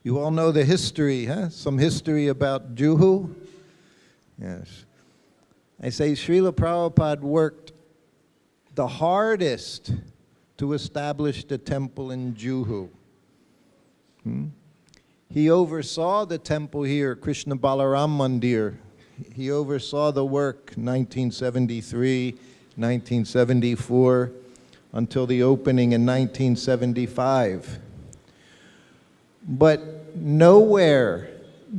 You all know the history, huh? Some history about Juhu? Yes. I say Srila Prabhupada worked the hardest to establish the temple in Juhu. He oversaw the temple here, Krishna Balaram Mandir. He oversaw the work 1973, 1974, until the opening in 1975. But nowhere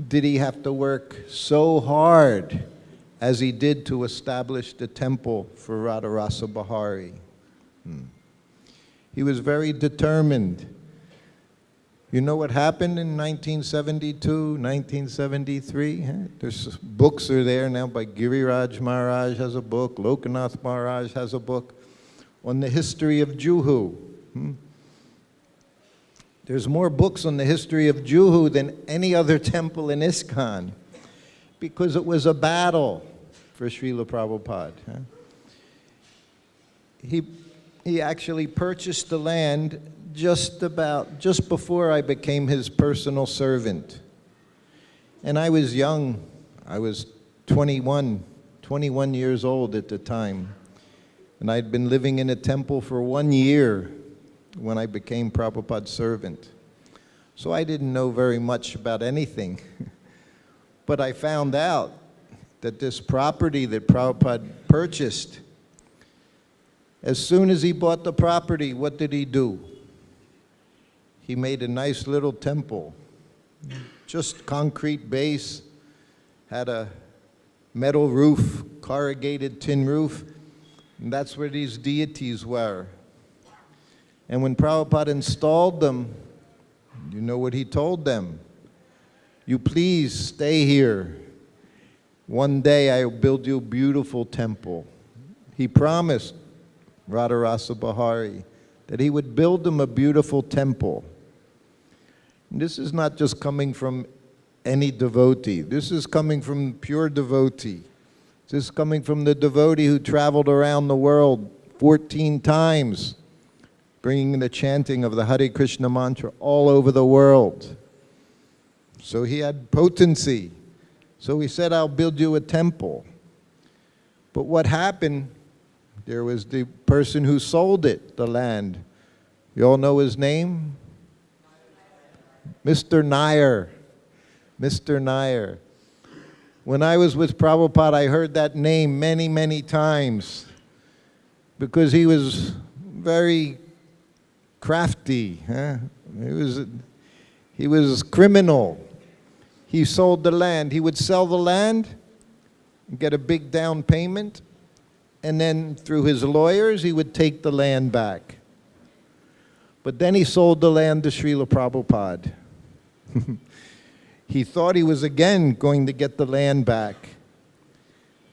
did he have to work so hard as he did to establish the temple for Radharasa Bahari. He was very determined. You know what happened in 1972, 1973? There's books are there now by Giriraj Maharaj has a book, Lokanath Maharaj has a book on the history of Juhu. There's more books on the history of Juhu than any other temple in ISKCON, because it was a battle for Srila Prabhupada. He actually purchased the land just before I became his personal servant. And I was young. I was 21 years old at the time. And I'd been living in a temple for 1 year when I became Prabhupada's servant. So I didn't know very much about anything. But I found out that this property that Prabhupada purchased, as soon as he bought the property, what did he do? He made a nice little temple, just concrete base, had a metal roof, corrugated tin roof, and that's where these deities were. And when Prabhupada installed them, you know what he told them? You please stay here. One day I will build you a beautiful temple. He promised Radharasa Bahari that he would build them a beautiful temple. And this is not just coming from any devotee. This is coming from pure devotee. This is coming from the devotee who traveled around the world 14 times, bringing the chanting of the Hare Krishna mantra all over the world. So he had potency. So he said, I'll build you a temple. But what happened, there was the person who sold it, the land. You all know his name? Mr. Nair. Mr. Nair. When I was with Prabhupada, I heard that name many, many times because he was very crafty. He was criminal. He sold the land. He would sell the land, get a big down payment, and then through his lawyers, he would take the land back. But then he sold the land to Srila Prabhupada. He thought he was again going to get the land back.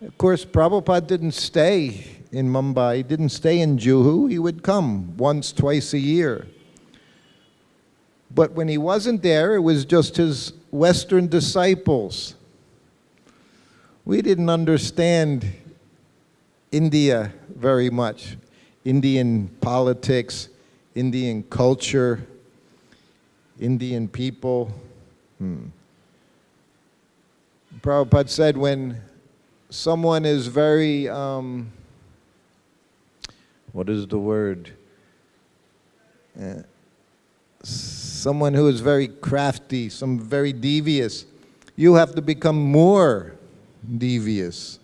Of course, Prabhupada didn't stay in Mumbai. He didn't stay in Juhu. He would come once, twice a year. But when he wasn't there, it was just his Western disciples. We didn't understand India very much. Indian politics, Indian culture, Indian people. Prabhupada said when someone is very, what is the word? Someone who is very crafty, some very devious, you have to become more devious.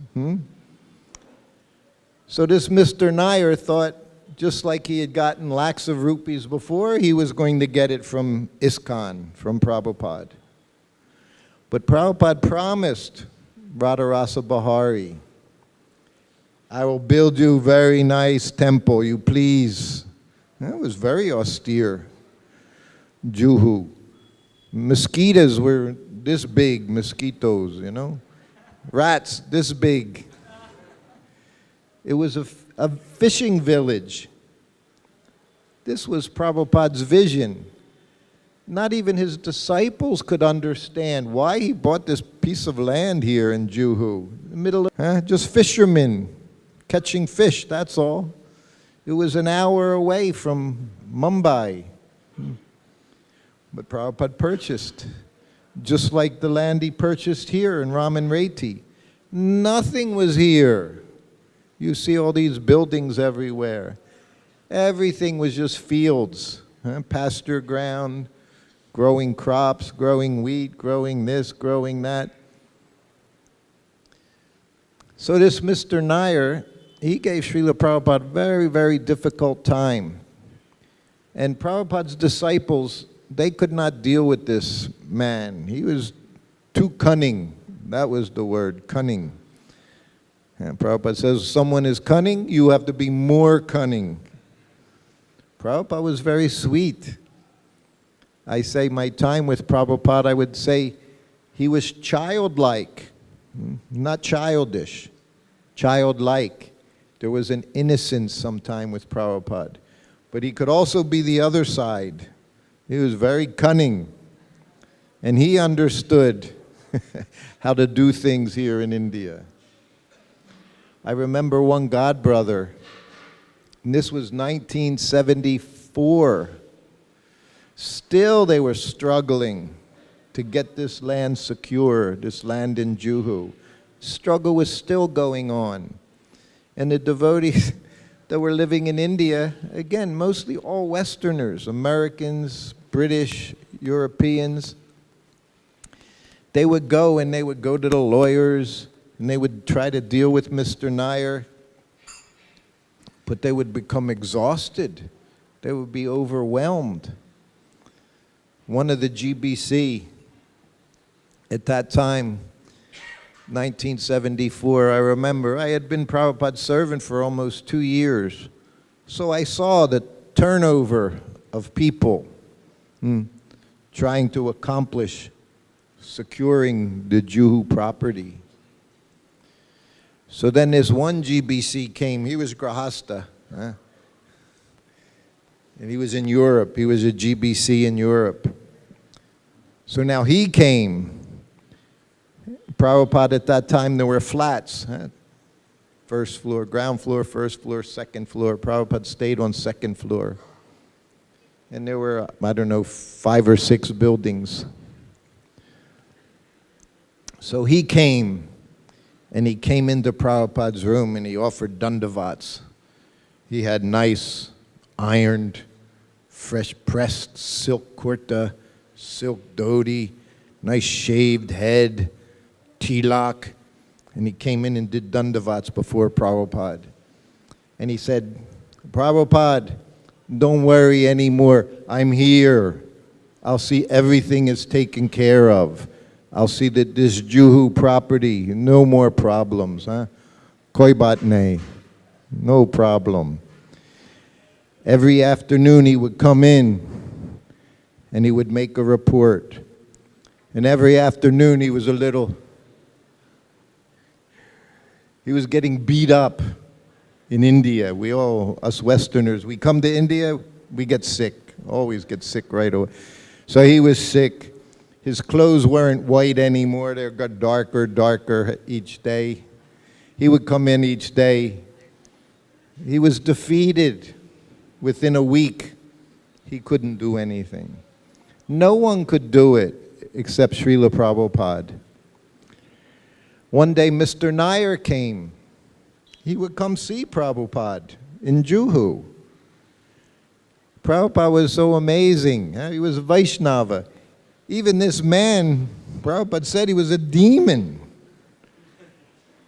So this Mr. Nair thought, just like he had gotten lakhs of rupees before, he was going to get it from ISKCON, from Prabhupada. But Prabhupada promised Radharasa Bahari, I will build you a very nice temple, you please. That was very austere. Juhu. Mosquitoes were this big, mosquitoes, you know. Rats this big. It was a fishing village. This was Prabhupada's vision. Not even his disciples could understand why he bought this piece of land here in Juhu. In the middle of, just fishermen catching fish, that's all. It was an hour away from Mumbai. But Prabhupada purchased, just like the land he purchased here in Ramanreti. Nothing was here. You see all these buildings everywhere. Everything was just fields, pasture ground, growing crops, growing wheat, growing this, growing that. So this Mr. Nair, he gave Srila Prabhupada a very, very difficult time. And Prabhupada's disciples, they could not deal with this man. He was too cunning. That was the word, cunning. And Prabhupada says, someone is cunning, you have to be more cunning. Prabhupada was very sweet. I say my time with Prabhupada, I would say he was childlike, not childish, childlike. There was an innocence sometime with Prabhupada. But he could also be the other side. He was very cunning. And he understood how to do things here in India. I remember one godbrother, and this was 1974. Still they were struggling to get this land secure, this land in Juhu. Struggle was still going on. And the devotees that were living in India, again, mostly all Westerners, Americans, British, Europeans, they would go and they would go to the lawyers and they would try to deal with Mr. Nair, but they would become exhausted. They would be overwhelmed. One of the GBC, at that time, 1974, I remember, I had been Prabhupada's servant for almost 2 years. So I saw the turnover of people trying to accomplish securing the Juhu property. So then this one GBC came, he was Grahasta, and he was in Europe, he was a GBC in Europe. So now he came. Prabhupada at that time, there were flats, first floor, ground floor, first floor, second floor. Prabhupada stayed on second floor. And there were, I don't know, 5 or 6 buildings. So he came, and he came into Prabhupada's room and he offered dandavats. He had nice, ironed, fresh pressed silk kurta, silk dhoti, nice shaved head, tilak, and he came in and did dandavats before Prabhupada. And he said, Prabhupada, don't worry anymore. I'm here. I'll see everything is taken care of. I'll see that this Juhu property, no more problems. Koi baat nahi. No problem. Every afternoon he would come in and he would make a report. And every afternoon he was getting beat up in India. We all, us Westerners, we come to India, we get sick. Always get sick right away. So he was sick. His clothes weren't white anymore. They got darker each day. He would come in each day. He was defeated. Within a week, he couldn't do anything. No one could do it except Srila Prabhupada. One day, Mr. Nair came. He would come see Prabhupada in Juhu. Prabhupada was so amazing. He was a Vaishnava. Even this man, Prabhupada said he was a demon.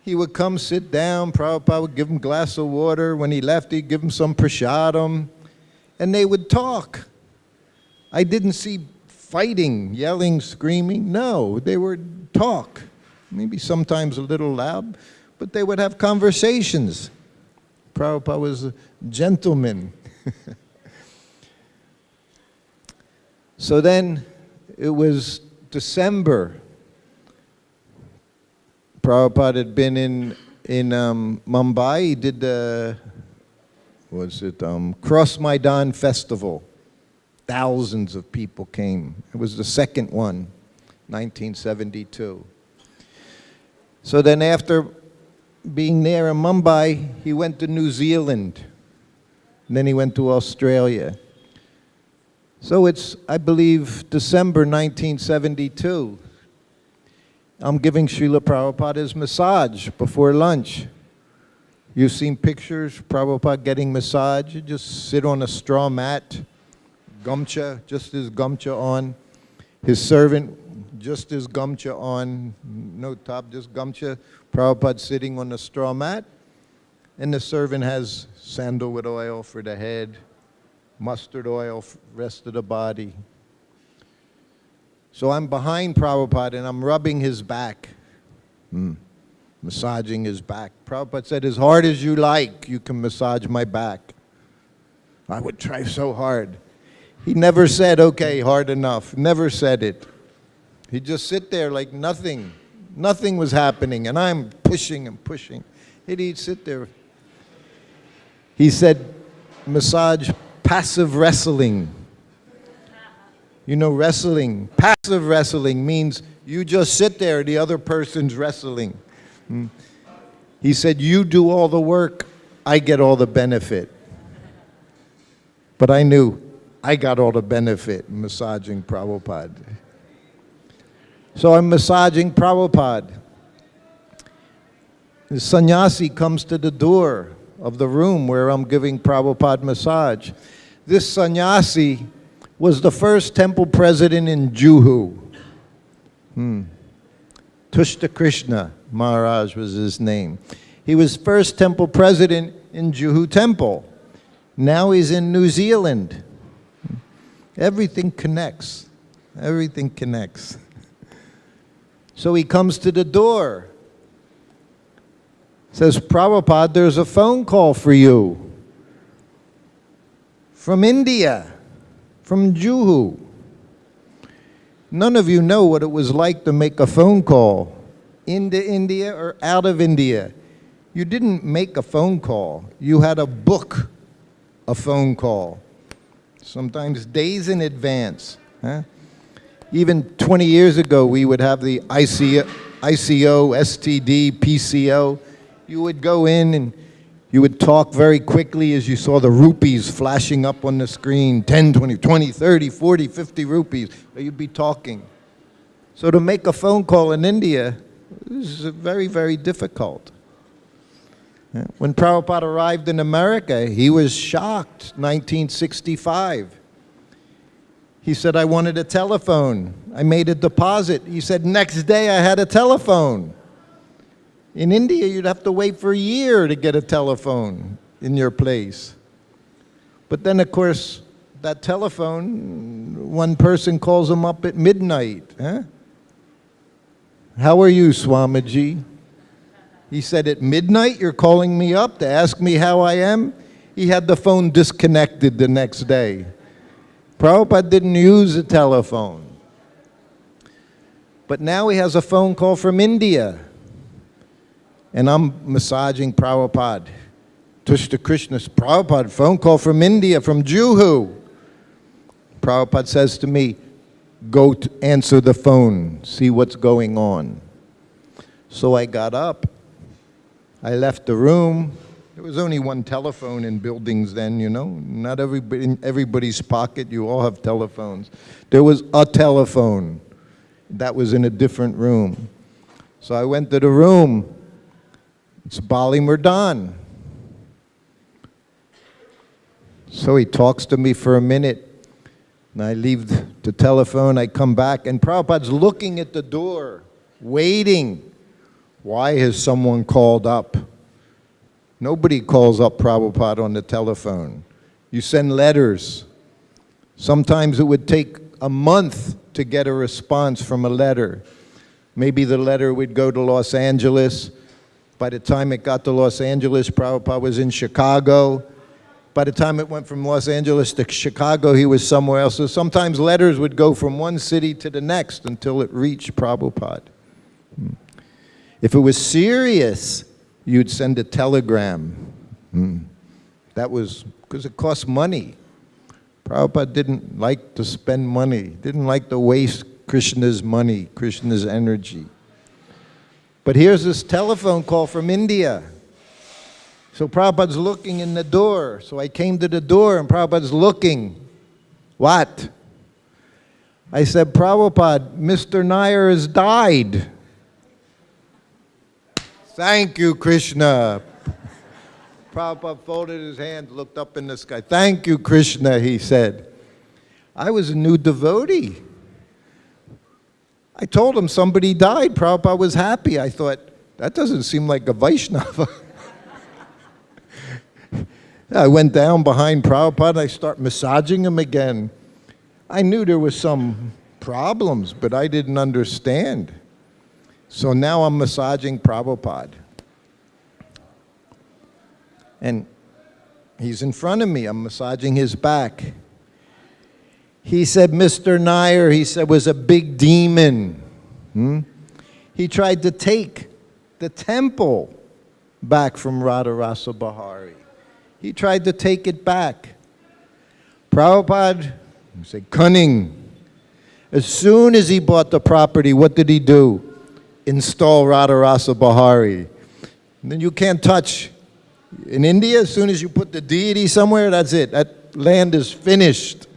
He would come sit down, Prabhupada would give him a glass of water. When he left, he'd give him some prasadam, and they would talk. I didn't see fighting, yelling, screaming. No, they would talk. Maybe sometimes a little loud, but they would have conversations. Prabhupada was a gentleman. So then it was December. Prabhupada had been in Mumbai. He did the, Cross Maidan Festival. Thousands of people came. It was the second one, 1972. So then after being there in Mumbai, he went to New Zealand. And then he went to Australia. So it's, I believe, December 1972. I'm giving Srila Prabhupada his massage before lunch. You've seen pictures, Prabhupada getting massage. You just sit on a straw mat, gamcha, just his gamcha on. His servant, just his gamcha on, no top, just gamcha. Prabhupada sitting on the straw mat. And the servant has sandalwood oil for the head, mustard oil for the rest of the body. So I'm behind Prabhupada and I'm rubbing his back, massaging his back. Prabhupada said, as hard as you like, you can massage my back. I would try so hard. He never said, okay, hard enough. Never said it. He'd just sit there like nothing. Nothing was happening, and I'm pushing and pushing. He'd sit there. He said, massage passive wrestling. You know wrestling. Passive wrestling means you just sit there, the other person's wrestling. He said, you do all the work, I get all the benefit. But I knew I got all the benefit massaging Prabhupada. So I'm massaging Prabhupada. The sannyasi comes to the door of the room where I'm giving Prabhupada massage. This sannyasi was the first temple president in Juhu. Tushta Krishna Maharaj was his name. He was first temple president in Juhu Temple. Now he's in New Zealand. Everything connects. Everything connects. So he comes to the door. Says, Prabhupada, there's a phone call for you. From India. From Juhu. None of you know what it was like to make a phone call into India or out of India. You didn't make a phone call. You had to book a phone call. Sometimes days in advance. Even 20 years ago, we would have the ICO, STD, PCO. You would go in and you would talk very quickly as you saw the rupees flashing up on the screen, 10, 20, 20, 30, 40, 50 rupees. You'd be talking. So to make a phone call in India is very, very difficult. When Prabhupada arrived in America, he was shocked, 1965. He said, I wanted a telephone. I made a deposit. He said, next day I had a telephone. In India, you'd have to wait for a year to get a telephone in your place. But then, of course, that telephone, one person calls him up at midnight. How are you, Swamiji? He said, at midnight, you're calling me up to ask me how I am? He had the phone disconnected the next day. Prabhupada didn't use a telephone. But now he has a phone call from India. And I'm massaging Prabhupada. Tushta Krishna's Prabhupada, phone call from India, from Juhu. Prabhupada says to me, go to answer the phone, see what's going on. So I got up. I left the room. There was only one telephone in buildings then, you know. Not everybody, in everybody's pocket, you all have telephones. There was a telephone that was in a different room. So I went to the room. It's Bali Murdan. So he talks to me for a minute, and I leave the telephone, I come back, and Prabhupada's looking at the door, waiting. Why has someone called up? Nobody calls up Prabhupada on the telephone. You send letters. Sometimes it would take a month to get a response from a letter. Maybe the letter would go to Los Angeles. By the time it got to Los Angeles, Prabhupada was in Chicago. By the time it went from Los Angeles to Chicago, he was somewhere else. So sometimes letters would go from one city to the next until it reached Prabhupada. If it was serious, you'd send a telegram. That was because it cost money. Prabhupada didn't like to spend money, didn't like to waste Krishna's money, Krishna's energy. But here's this telephone call from India. So Prabhupada's looking in the door. So I came to the door and Prabhupada's looking. What? I said, Prabhupada, Mr. Nair has died. Thank you, Krishna. Prabhupada folded his hands, looked up in the sky. Thank you, Krishna, he said. I was a new devotee. I told him somebody died. Prabhupada was happy. I thought, that doesn't seem like a Vaishnava. I went down behind Prabhupada and I started massaging him again. I knew there was some problems, but I didn't understand. So now I'm massaging Prabhupada. And he's in front of me. I'm massaging his back. He said, Mr. Nair, he said, was a big demon. He tried to take the temple back from Radharasa Bahari. He tried to take it back. Prabhupada, he said, cunning. As soon as he bought the property, what did he do? Install Radharasa Bahari. And then you can't touch. In India, as soon as you put the deity somewhere, that's it. That land is finished.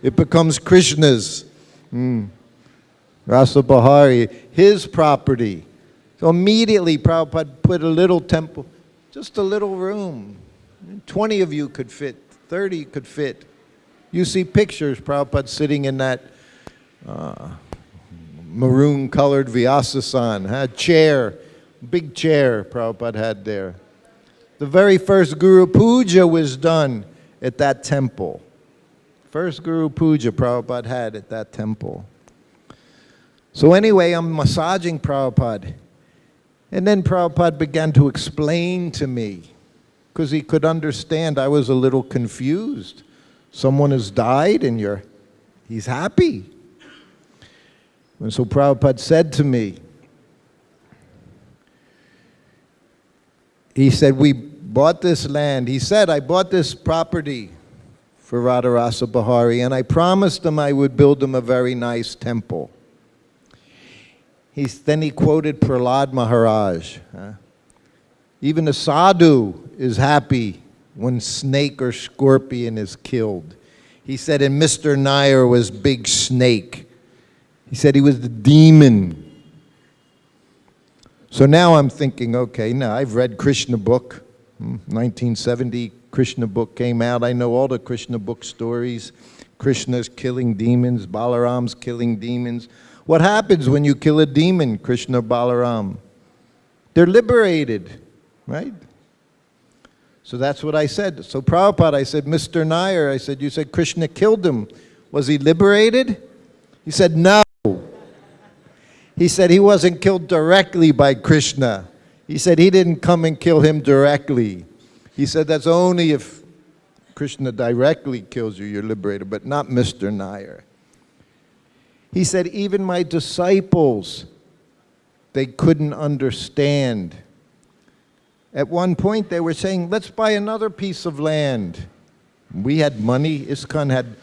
It becomes Krishna's. Rasa Bahari, his property. So immediately Prabhupada put a little temple, just a little room. 20 of you could fit, 30 could fit. You see pictures, Prabhupada sitting in that maroon-colored Vyasasan, had chair, big chair Prabhupada had there. The very first Guru Puja was done at that temple. First Guru Puja Prabhupada had at that temple. So anyway, I'm massaging Prabhupada. And then Prabhupada began to explain to me, because he could understand I was a little confused. Someone has died and he's happy. And so Prabhupada said to me, he said, we bought this land. He said, I bought this property for Radharasa Bahari, and I promised him I would build him a very nice temple. Then he quoted Prahlad Maharaj. Even a sadhu is happy when snake or scorpion is killed. He said, and Mr. Nair was big snake. He said he was the demon. So now I'm thinking, okay, now I've read Krishna book. 1970 Krishna book came out. I know all the Krishna book stories. Krishna's killing demons, Balaram's killing demons. What happens when you kill a demon, Krishna, Balaram? They're liberated, right? So that's what I said. So Prabhupada, I said, Mr. Nair, I said, you said Krishna killed him. Was he liberated? He said, no. He said he wasn't killed directly by Krishna. He said he didn't come and kill him directly. He said that's only if Krishna directly kills you, you're liberated, but not Mr. Nair. He said, even my disciples, they couldn't understand. At one point, they were saying, let's buy another piece of land. We had money. ISKCON had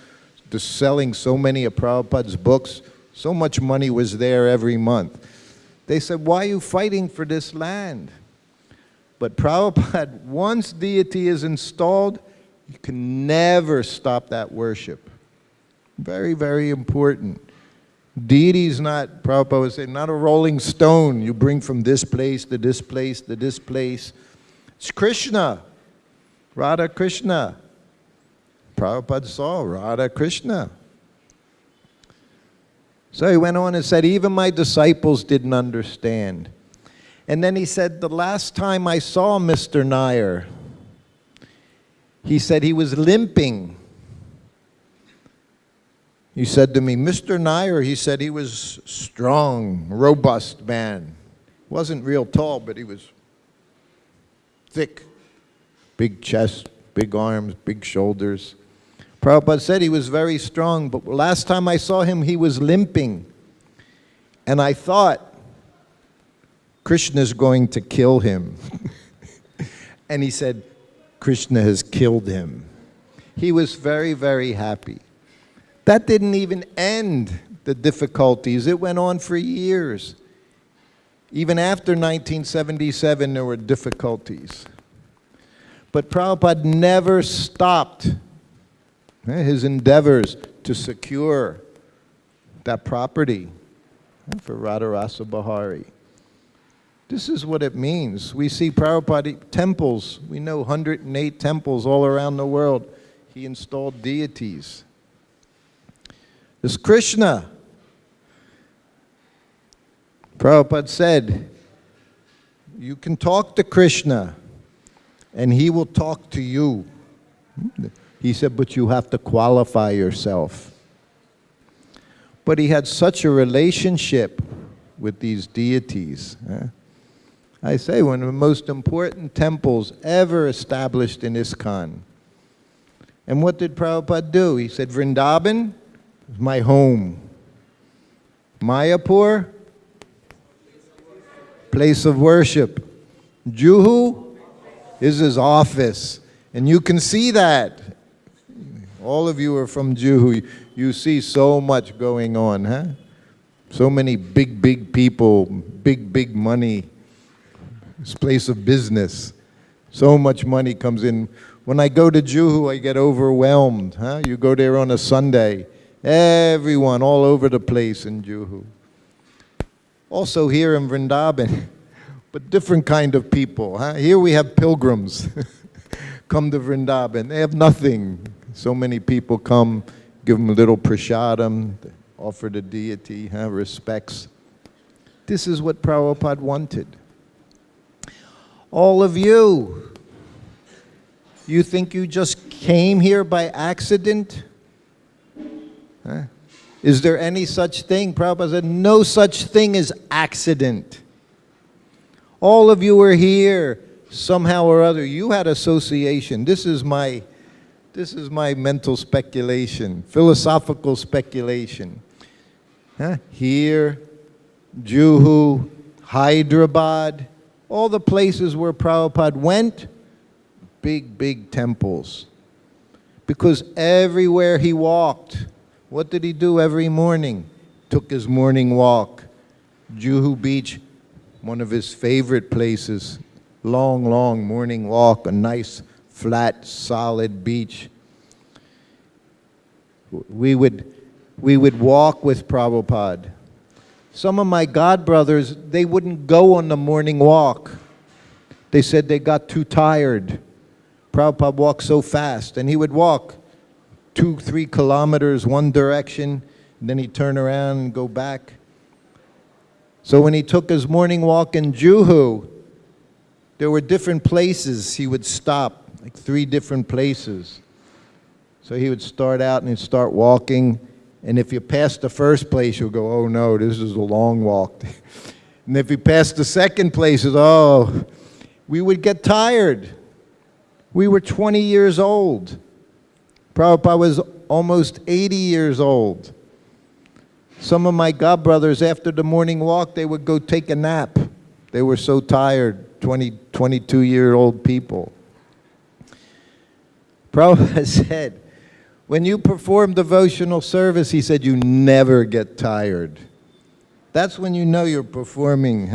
selling so many of Prabhupada's books. So much money was there every month. They said, why are you fighting for this land? But Prabhupada, once deity is installed, you can never stop that worship. Very, very important. Deity is not, Prabhupada would say, not a rolling stone you bring from this place to this place to this place. It's Krishna, Radha Krishna. Prabhupada saw Radha Krishna. So he went on and said, even my disciples didn't understand. And then he said, the last time I saw Mr. Nair, he said he was limping. He said to me, Mr. Nair, he said he was strong, robust man. Wasn't real tall, but he was thick. Big chest, big arms, big shoulders. Prabhupada said he was very strong, but last time I saw him, he was limping. And I thought, Krishna's going to kill him. And he said, Krishna has killed him. He was very, very happy. That didn't even end the difficulties. It went on for years. Even after 1977, there were difficulties. But Prabhupada never stopped his endeavors to secure that property for Radharasa Bahari. This is what it means. We see Prabhupada temples. We know 108 temples all around the world. He installed deities. This Krishna, Prabhupada said, you can talk to Krishna and he will talk to you. He said, but you have to qualify yourself. But he had such a relationship with these deities. I say, one of the most important temples ever established in ISKCON. And what did Prabhupada do? He said, Vrindavan is my home. Mayapur, place of worship. Juhu is his office. And you can see that. All of you are from Juhu. You see so much going on, huh? So many big people, big money. This place of business. So much money comes in. When I go to Juhu, I get overwhelmed. Huh? You go there on a Sunday. Everyone all over the place in Juhu. Also here in Vrindavan, but different kind of people. Huh? Here we have pilgrims come to Vrindavan. They have nothing. So many people come, give them a little prasadam, offer the deity, respects. This is what Prabhupada wanted. All of you, you think you just came here by accident? Huh? Is there any such thing? Prabhupada said, no such thing as accident. All of you are here somehow or other. You had association. This is my mental speculation, philosophical speculation. Huh? Here, Juhu, Hyderabad, all the places where Prabhupada went, big temples. Because everywhere he walked, what did he do every morning? Took his morning walk. Juhu Beach, one of his favorite places. Long morning walk, a nice, flat, solid beach. We would walk with Prabhupada. Some of my godbrothers, they wouldn't go on the morning walk. They said they got too tired. Prabhupada walked so fast, and he would walk 2-3 kilometers one direction, and then he'd turn around and go back. So when he took his morning walk in Juhu, there were different places he would stop, like 3 different places. So he would start out and he'd start walking, and if you passed the first place, you'll go, oh no, this is a long walk. And if you passed the second place, oh, we would get tired. We were 20 years old. Prabhupada was almost 80 years old. Some of my godbrothers, after the morning walk, they would go take a nap. They were so tired, 22-year-old people. Prabhupada said, when you perform devotional service, he said, you never get tired. That's when you know you're performing,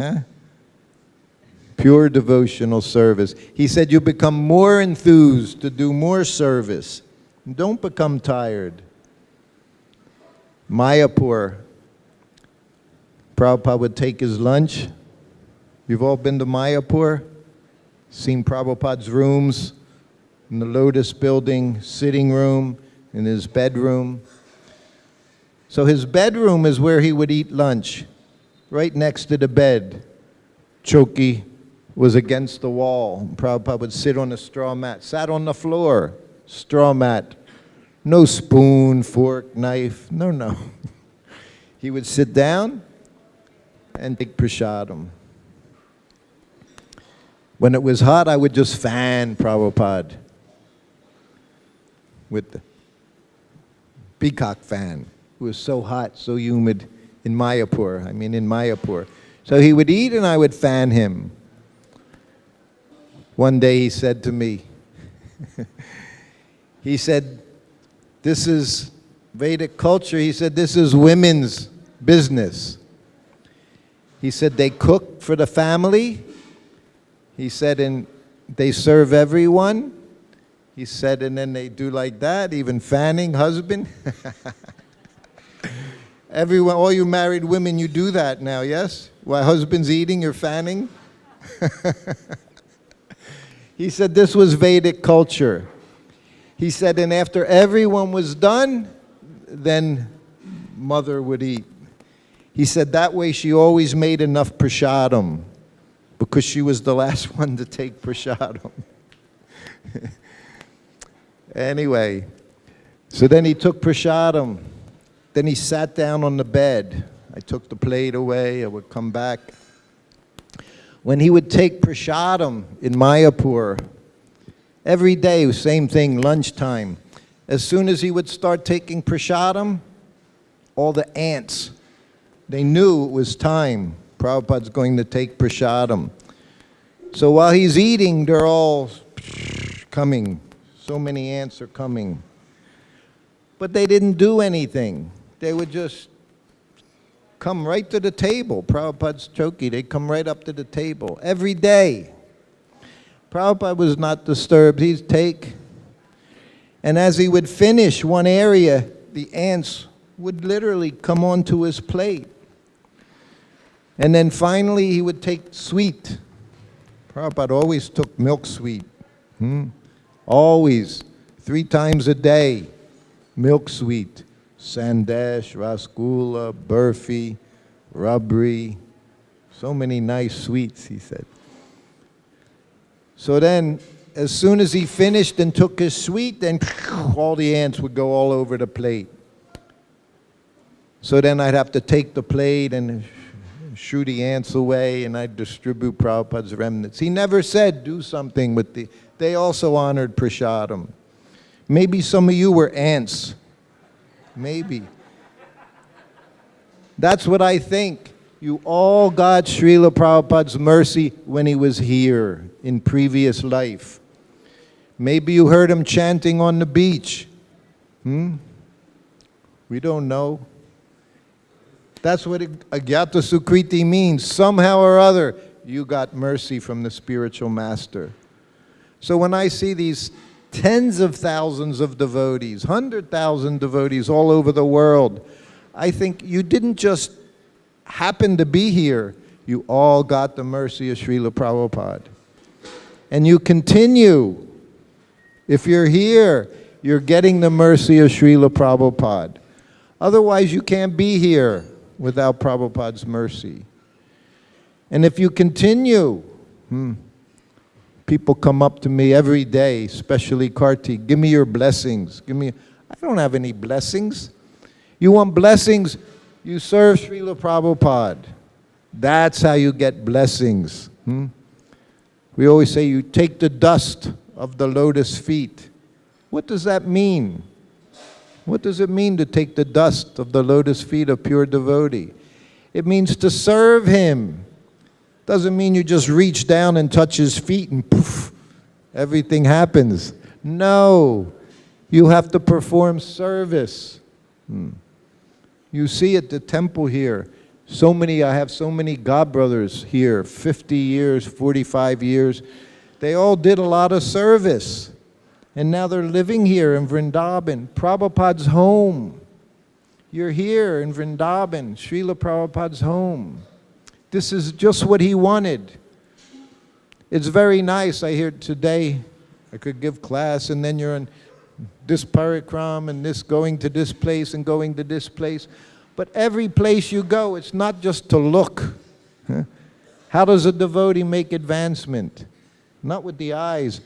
pure devotional service. He said, you become more enthused to do more service. Don't become tired. Mayapur, Prabhupada would take his lunch. You've all been to Mayapur? Seen Prabhupada's rooms in the Lotus building, sitting room, in his bedroom. So his bedroom is where he would eat lunch, right next to the bed. Choki was against the wall. Prabhupada would sit on a straw mat, sat on the floor, straw mat. No spoon, fork, knife, no. He would sit down and take prasadam. When it was hot, I would just fan Prabhupada with the peacock fan. It was so hot, so humid in Mayapur. So he would eat and I would fan him. One day he said to me, he said, this is Vedic culture. He said, this is women's business. He said, they cook for the family. He said, and they serve everyone. He said, and then they do like that, even fanning, husband. Everyone, all you married women, you do that now, yes? While husband's eating, you're fanning? He said this was Vedic culture. He said, and after everyone was done, then mother would eat. He said that way she always made enough prasadam because she was the last one to take prasadam. Anyway, so then he took prasadam. Then he sat down on the bed. I took the plate away. I would come back. When he would take prasadam in Mayapur, every day, same thing, lunchtime. As soon as he would start taking prasadam, all the ants, they knew it was time. Prabhupada's going to take prasadam. So while he's eating, they're all coming. So many ants are coming. But they didn't do anything. They would just come right to the table. Prabhupada's choki, they'd come right up to the table every day. Prabhupada was not disturbed. He'd take, and as he would finish one area, the ants would literally come onto his plate. And then finally he would take sweet. Prabhupada always took milk sweet. Always, 3 times a day, milk sweet. Sandesh, rasgulla, burfi, rabri, so many nice sweets, he said. So then, as soon as he finished and took his sweet, then all the ants would go all over the plate. So then I'd have to take the plate and shoo the ants away, and I'd distribute Prabhupada's remnants. He never said, do something with the... They also honored prasadam. Maybe some of you were ants. Maybe. That's what I think. You all got Srila Prabhupada's mercy when he was here in previous life. Maybe you heard him chanting on the beach. We don't know. That's what Agyata Sukriti means. Somehow or other, you got mercy from the spiritual master. So when I see these tens of thousands of devotees, 100,000 devotees all over the world, I think you didn't just happen to be here. You all got the mercy of Srila Prabhupada. And you continue. If you're here, you're getting the mercy of Srila Prabhupada. Otherwise, you can't be here without Prabhupada's mercy. And if you continue, people come up to me every day, especially Kirti, give me your blessings. I don't have any blessings. You want blessings? You serve Srila Prabhupada. That's how you get blessings. We always say you take the dust of the lotus feet. What does that mean? What does it mean to take the dust of the lotus feet of pure devotee? It means to serve him. Doesn't mean you just reach down and touch his feet and poof, everything happens. No, you have to perform service. You see at the temple here, I have so many godbrothers here, 50 years, 45 years. They all did a lot of service. And now they're living here in Vrindavan, Prabhupada's home. You're here in Vrindavan, Srila Prabhupada's home. This is just what he wanted. It's very nice. I hear today, I could give class, and then you're on this parikram and this going to this place and going to this place. But every place you go, it's not just to look. How does a devotee make advancement? Not with the eyes,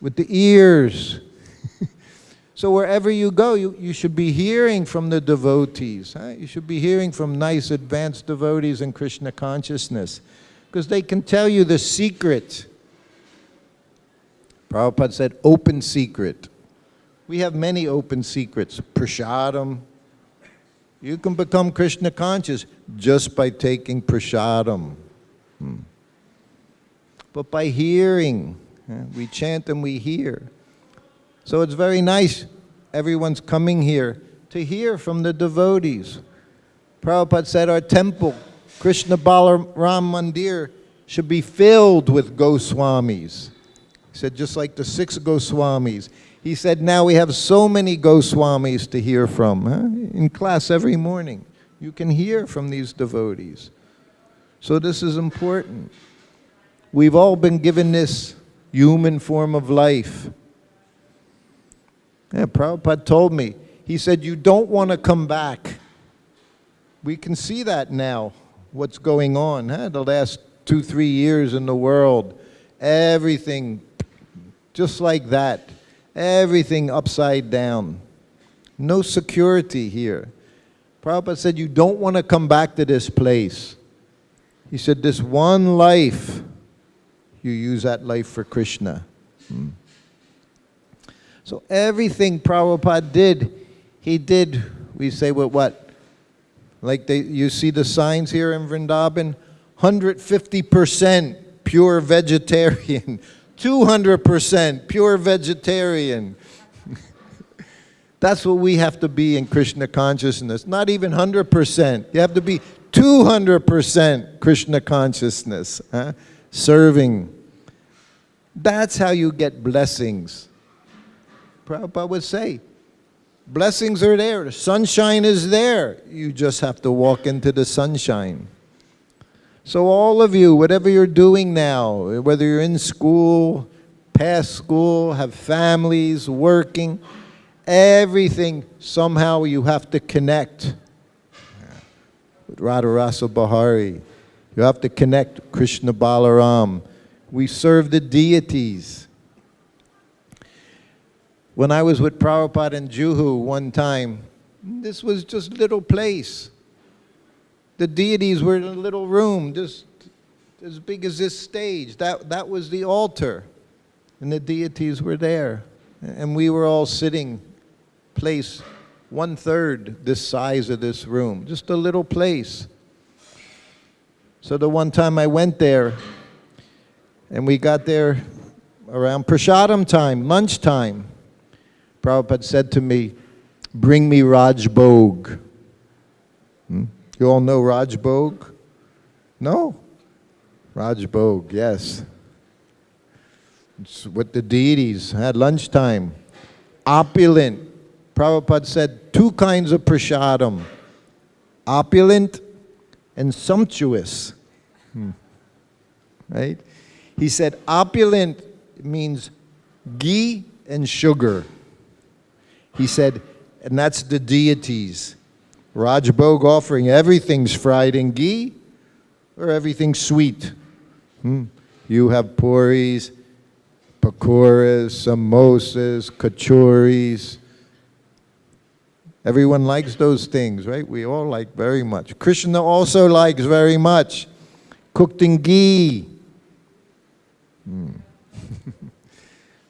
with the ears. So wherever you go, you should be hearing from the devotees. You should be hearing from nice advanced devotees in Krishna consciousness, because they can tell you the secret. Prabhupada said, open secret. We have many open secrets. Prasadam. You can become Krishna conscious just by taking prasadam. But by hearing, we chant and we hear. So it's very nice, everyone's coming here to hear from the devotees. Prabhupada said our temple, Krishna Balaram Mandir, should be filled with Goswamis. He said, just like the 6 Goswamis. He said, now we have so many Goswamis to hear from. In class every morning, you can hear from these devotees. So this is important. We've all been given this human form of life. Yeah, Prabhupada told me, he said, you don't want to come back. We can see that now, what's going on. The last 2-3 years in the world, everything just like that. Everything upside down. No security here. Prabhupada said, you don't want to come back to this place. He said, this one life, you use that life for Krishna. So everything Prabhupada did, he did, we say, with what? Like you see the signs here in Vrindavan? 150% pure vegetarian. 200% pure vegetarian. That's what we have to be in Krishna consciousness. Not even 100%. You have to be 200% Krishna consciousness. Serving. That's how you get blessings. Prabhupada would say, blessings are there. The sunshine is there. You just have to walk into the sunshine. So all of you, whatever you're doing now, whether you're in school, past school, have families, working, everything, somehow you have to connect with Radharasa Bahari. You have to connect Krishna Balaram. We serve the deities. When I was with Prabhupada in Juhu one time, this was just a little place. The deities were in a little room, just as big as this stage. That was the altar. And the deities were there. And we were all sitting, place 1/3 this size of this room. Just a little place. So the one time I went there, and we got there around prasadam time, lunchtime. Prabhupada said to me, bring me Raj Bhog. You all know Raj Bhog? No? Raj Bhog, yes. It's with the deities at lunchtime. Opulent. Prabhupada said 2 kinds of prasadam. Opulent and sumptuous. Right? He said opulent means ghee and sugar. He said, and that's the deities. Raj Bhog offering, everything's fried in ghee or everything's sweet. You have puris, pakoras, samosas, kachoris. Everyone likes those things, right? We all like very much. Krishna also likes very much. Cooked in ghee.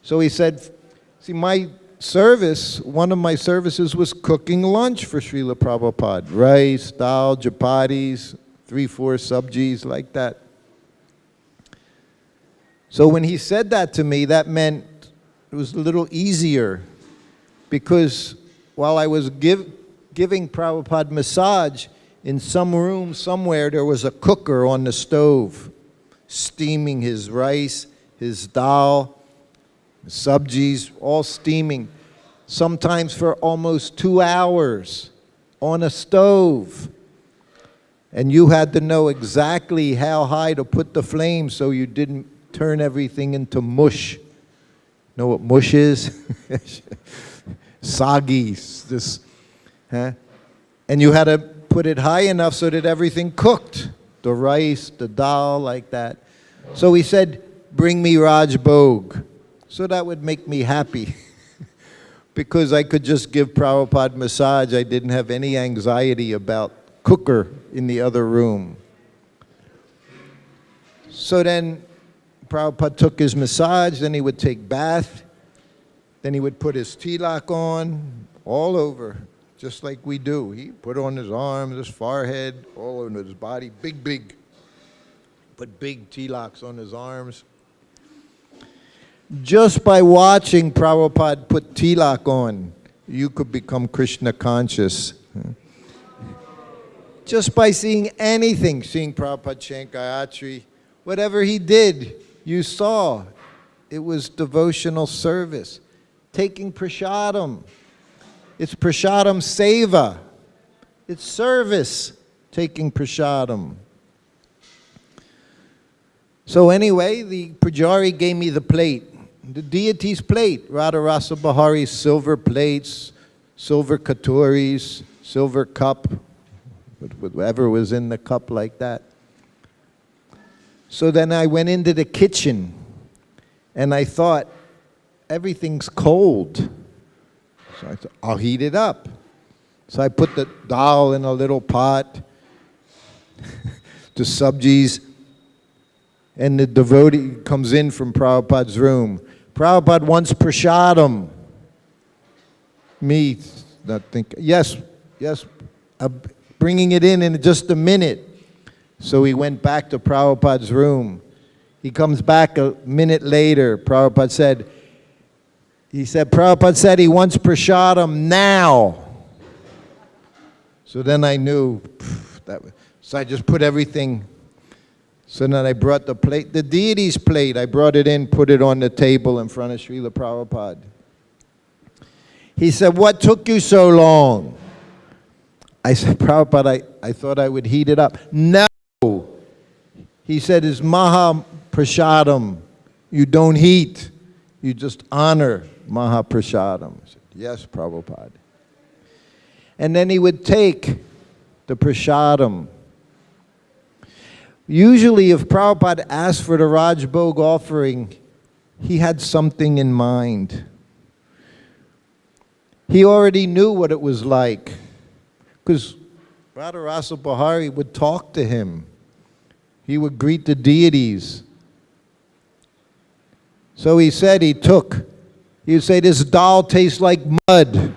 So he said, see, my service, one of my services was cooking lunch for Srila Prabhupada. Rice, dal, chapatis, 3-4 sabjis, like that. So when he said that to me, that meant it was a little easier, because while I was giving Prabhupada massage, in some room somewhere there was a cooker on the stove, steaming his rice, his dal, sabjis, all steaming, sometimes for almost 2 hours on a stove. And you had to know exactly how high to put the flame so you didn't turn everything into mush. Know what mush is? Soggy. And you had to put it high enough so that everything cooked. The rice, the dal, like that. So he said, bring me Raj Bhog. So that would make me happy. Because I could just give Prabhupada massage. I didn't have any anxiety about cooker in the other room. So then Prabhupada took his massage, then he would take bath, then he would put his tilak on, all over, just like we do. He put on his arms, his forehead, all over his body, big. Put big tilaks on his arms. Just by watching Prabhupada put tilak on, you could become Krishna conscious. Just by seeing anything, seeing Prabhupada chant Gayatri, whatever he did, you saw. It was devotional service. Taking prasadam. It's prasadam seva. It's service, taking prasadam. So anyway, the pujari gave me the plate, the deity's plate. Radha Rasa Bahari's silver plates, silver katoris, silver cup, whatever was in the cup like that. So then I went into the kitchen and I thought, everything's cold. So I thought, I'll heat it up. So I put the dal in a little pot, the sabjis, and the devotee comes in from Prabhupada's room. Prabhupada wants prasadam. Me, not think, yes, bringing it in just a minute. So he went back to Prabhupada's room. He comes back a minute later. Prabhupada said he wants prasadam now. So then I knew, so I just put everything. So then I brought the plate, the deity's plate, I brought it in, put it on the table in front of Srila Prabhupada. He said, what took you so long? I said, Prabhupada, I thought I would heat it up. No. He said, it's Maha Prasadam. You don't heat. You just honor Maha Prasadam. I said, yes, Prabhupada. And then he would take the prasadam. Usually if Prabhupada asked for the Rajbhog offering, he had something in mind. He already knew what it was like, because Radha Rasa Bahari would talk to him. He would greet the deities. So he said he would say, this dal tastes like mud.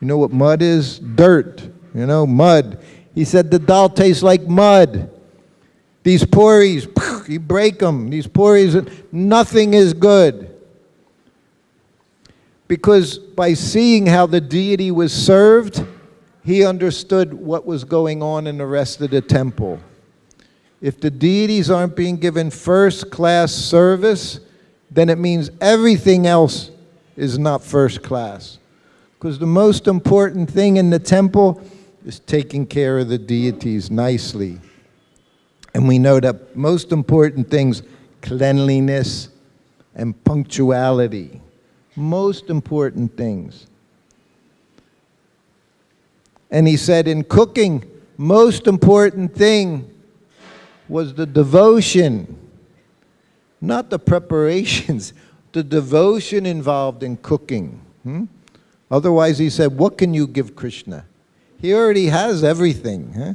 You know what mud is? Dirt, mud. He said the dal tastes like mud. These puris, you break them. These puris, nothing is good. Because by seeing how the deity was served, he understood what was going on in the rest of the temple. If the deities aren't being given first-class service, then it means everything else is not first class. Because the most important thing in the temple is taking care of the deities nicely. And we know that most important things, cleanliness and punctuality. Most important things. And he said in cooking, most important thing was the devotion, not the preparations, the devotion involved in cooking. Otherwise, he said, what can you give Krishna? He already has everything. Huh?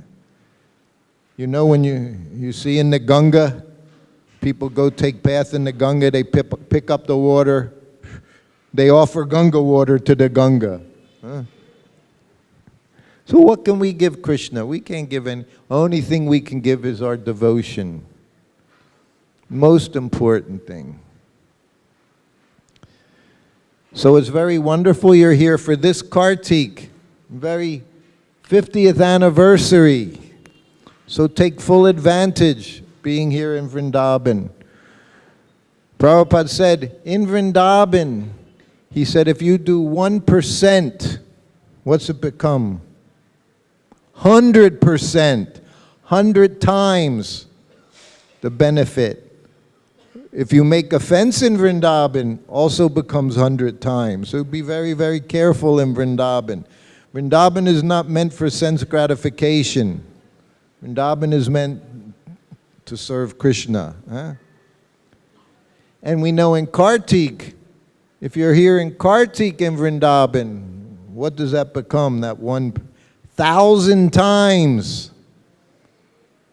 You know, when you see in the Ganga, people go take bath in the Ganga, they pick up the water, they offer Ganga water to the Ganga. Huh? So what can we give Krishna? We can't give any. Only thing we can give is our devotion. Most important thing. So it's very wonderful you're here for this Kartik, very 50th anniversary. So take full advantage being here in Vrindavan. Prabhupada said, in Vrindavan, he said, if you do 1%, what's it become? 100%, 100 times the benefit. If you make offense in Vrindavan, also becomes 100 times. So be very, very careful in Vrindavan. Vrindavan is not meant for sense gratification. Vrindavan is meant to serve Krishna. Huh? And we know in Kartik, if you're here in Kartik in Vrindavan, what does that become? That 1,000 times.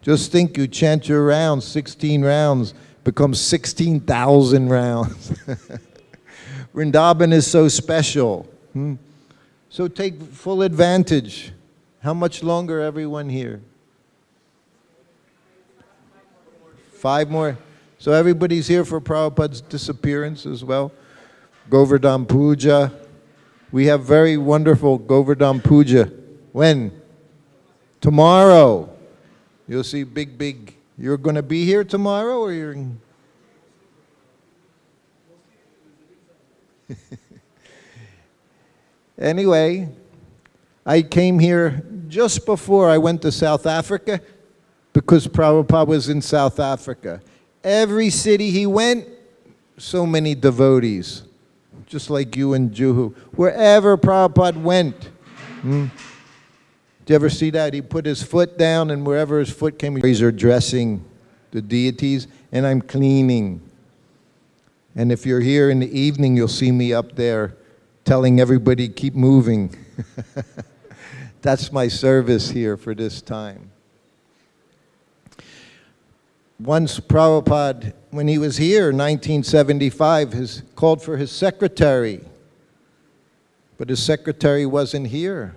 Just think, you chant your rounds, 16 rounds, becomes 16,000 rounds. Vrindavan is so special. So take full advantage. How much longer, everyone here? 5 more. So everybody's here for Prabhupada's disappearance as well. Govardhan Puja. We have very wonderful Govardhan Puja. When? Tomorrow. You'll see big. You're going to be here tomorrow, or you're... Anyway, I came here just before I went to South Africa because Prabhupada was in South Africa. Every city he went, so many devotees, just like you in Juhu. Wherever Prabhupada went. Did you ever see that? He put his foot down, and wherever his foot came, he's addressing the deities, and I'm cleaning. And if you're here in the evening, you'll see me up there telling everybody, keep moving. That's my service here for this time. Once Prabhupada, when he was here in 1975, called for his secretary. But his secretary wasn't here.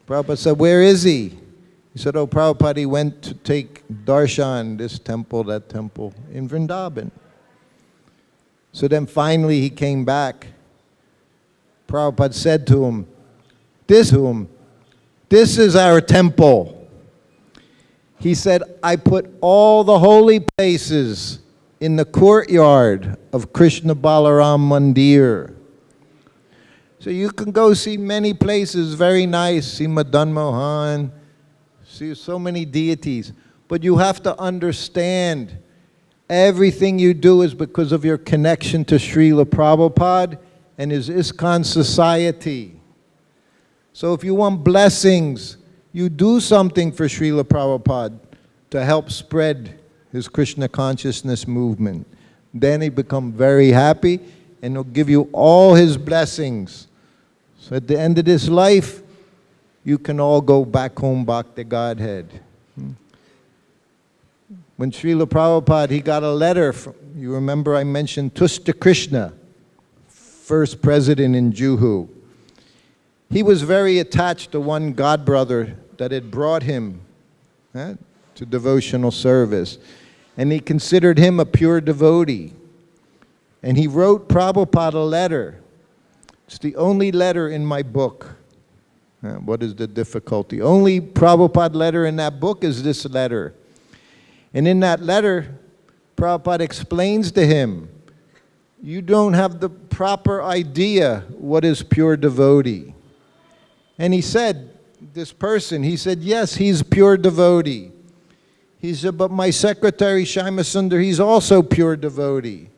Prabhupada said, where is he? He said, oh, Prabhupada, he went to take darshan, this temple, that temple, in Vrindavan. So then finally he came back. Prabhupada said to him, this is our temple. He said, I put all the holy places in the courtyard of Krishna Balaram Mandir. So you can go see many places, very nice, see Madan Mohan, see so many deities. But you have to understand, everything you do is because of your connection to Srila Prabhupada and his ISKCON society. So if you want blessings, you do something for Srila Prabhupada to help spread his Krishna consciousness movement. Then he become very happy and he'll give you all his blessings. So at the end of this life, you can all go back home, back to Godhead. When Srila Prabhupada, he got a letter from, you remember I mentioned Tushta Krishna, first president in Juhu. He was very attached to one godbrother that had brought him to devotional service. And he considered him a pure devotee. And he wrote Prabhupada a letter. It's the only letter in my book. What is the difficulty? Only Prabhupada letter in that book is this letter. And in that letter, Prabhupada explains to him, you don't have the proper idea what is pure devotee. And he said, this person, he said, yes, he's pure devotee. He said, but my secretary, Shyamasundar, he's also pure devotee.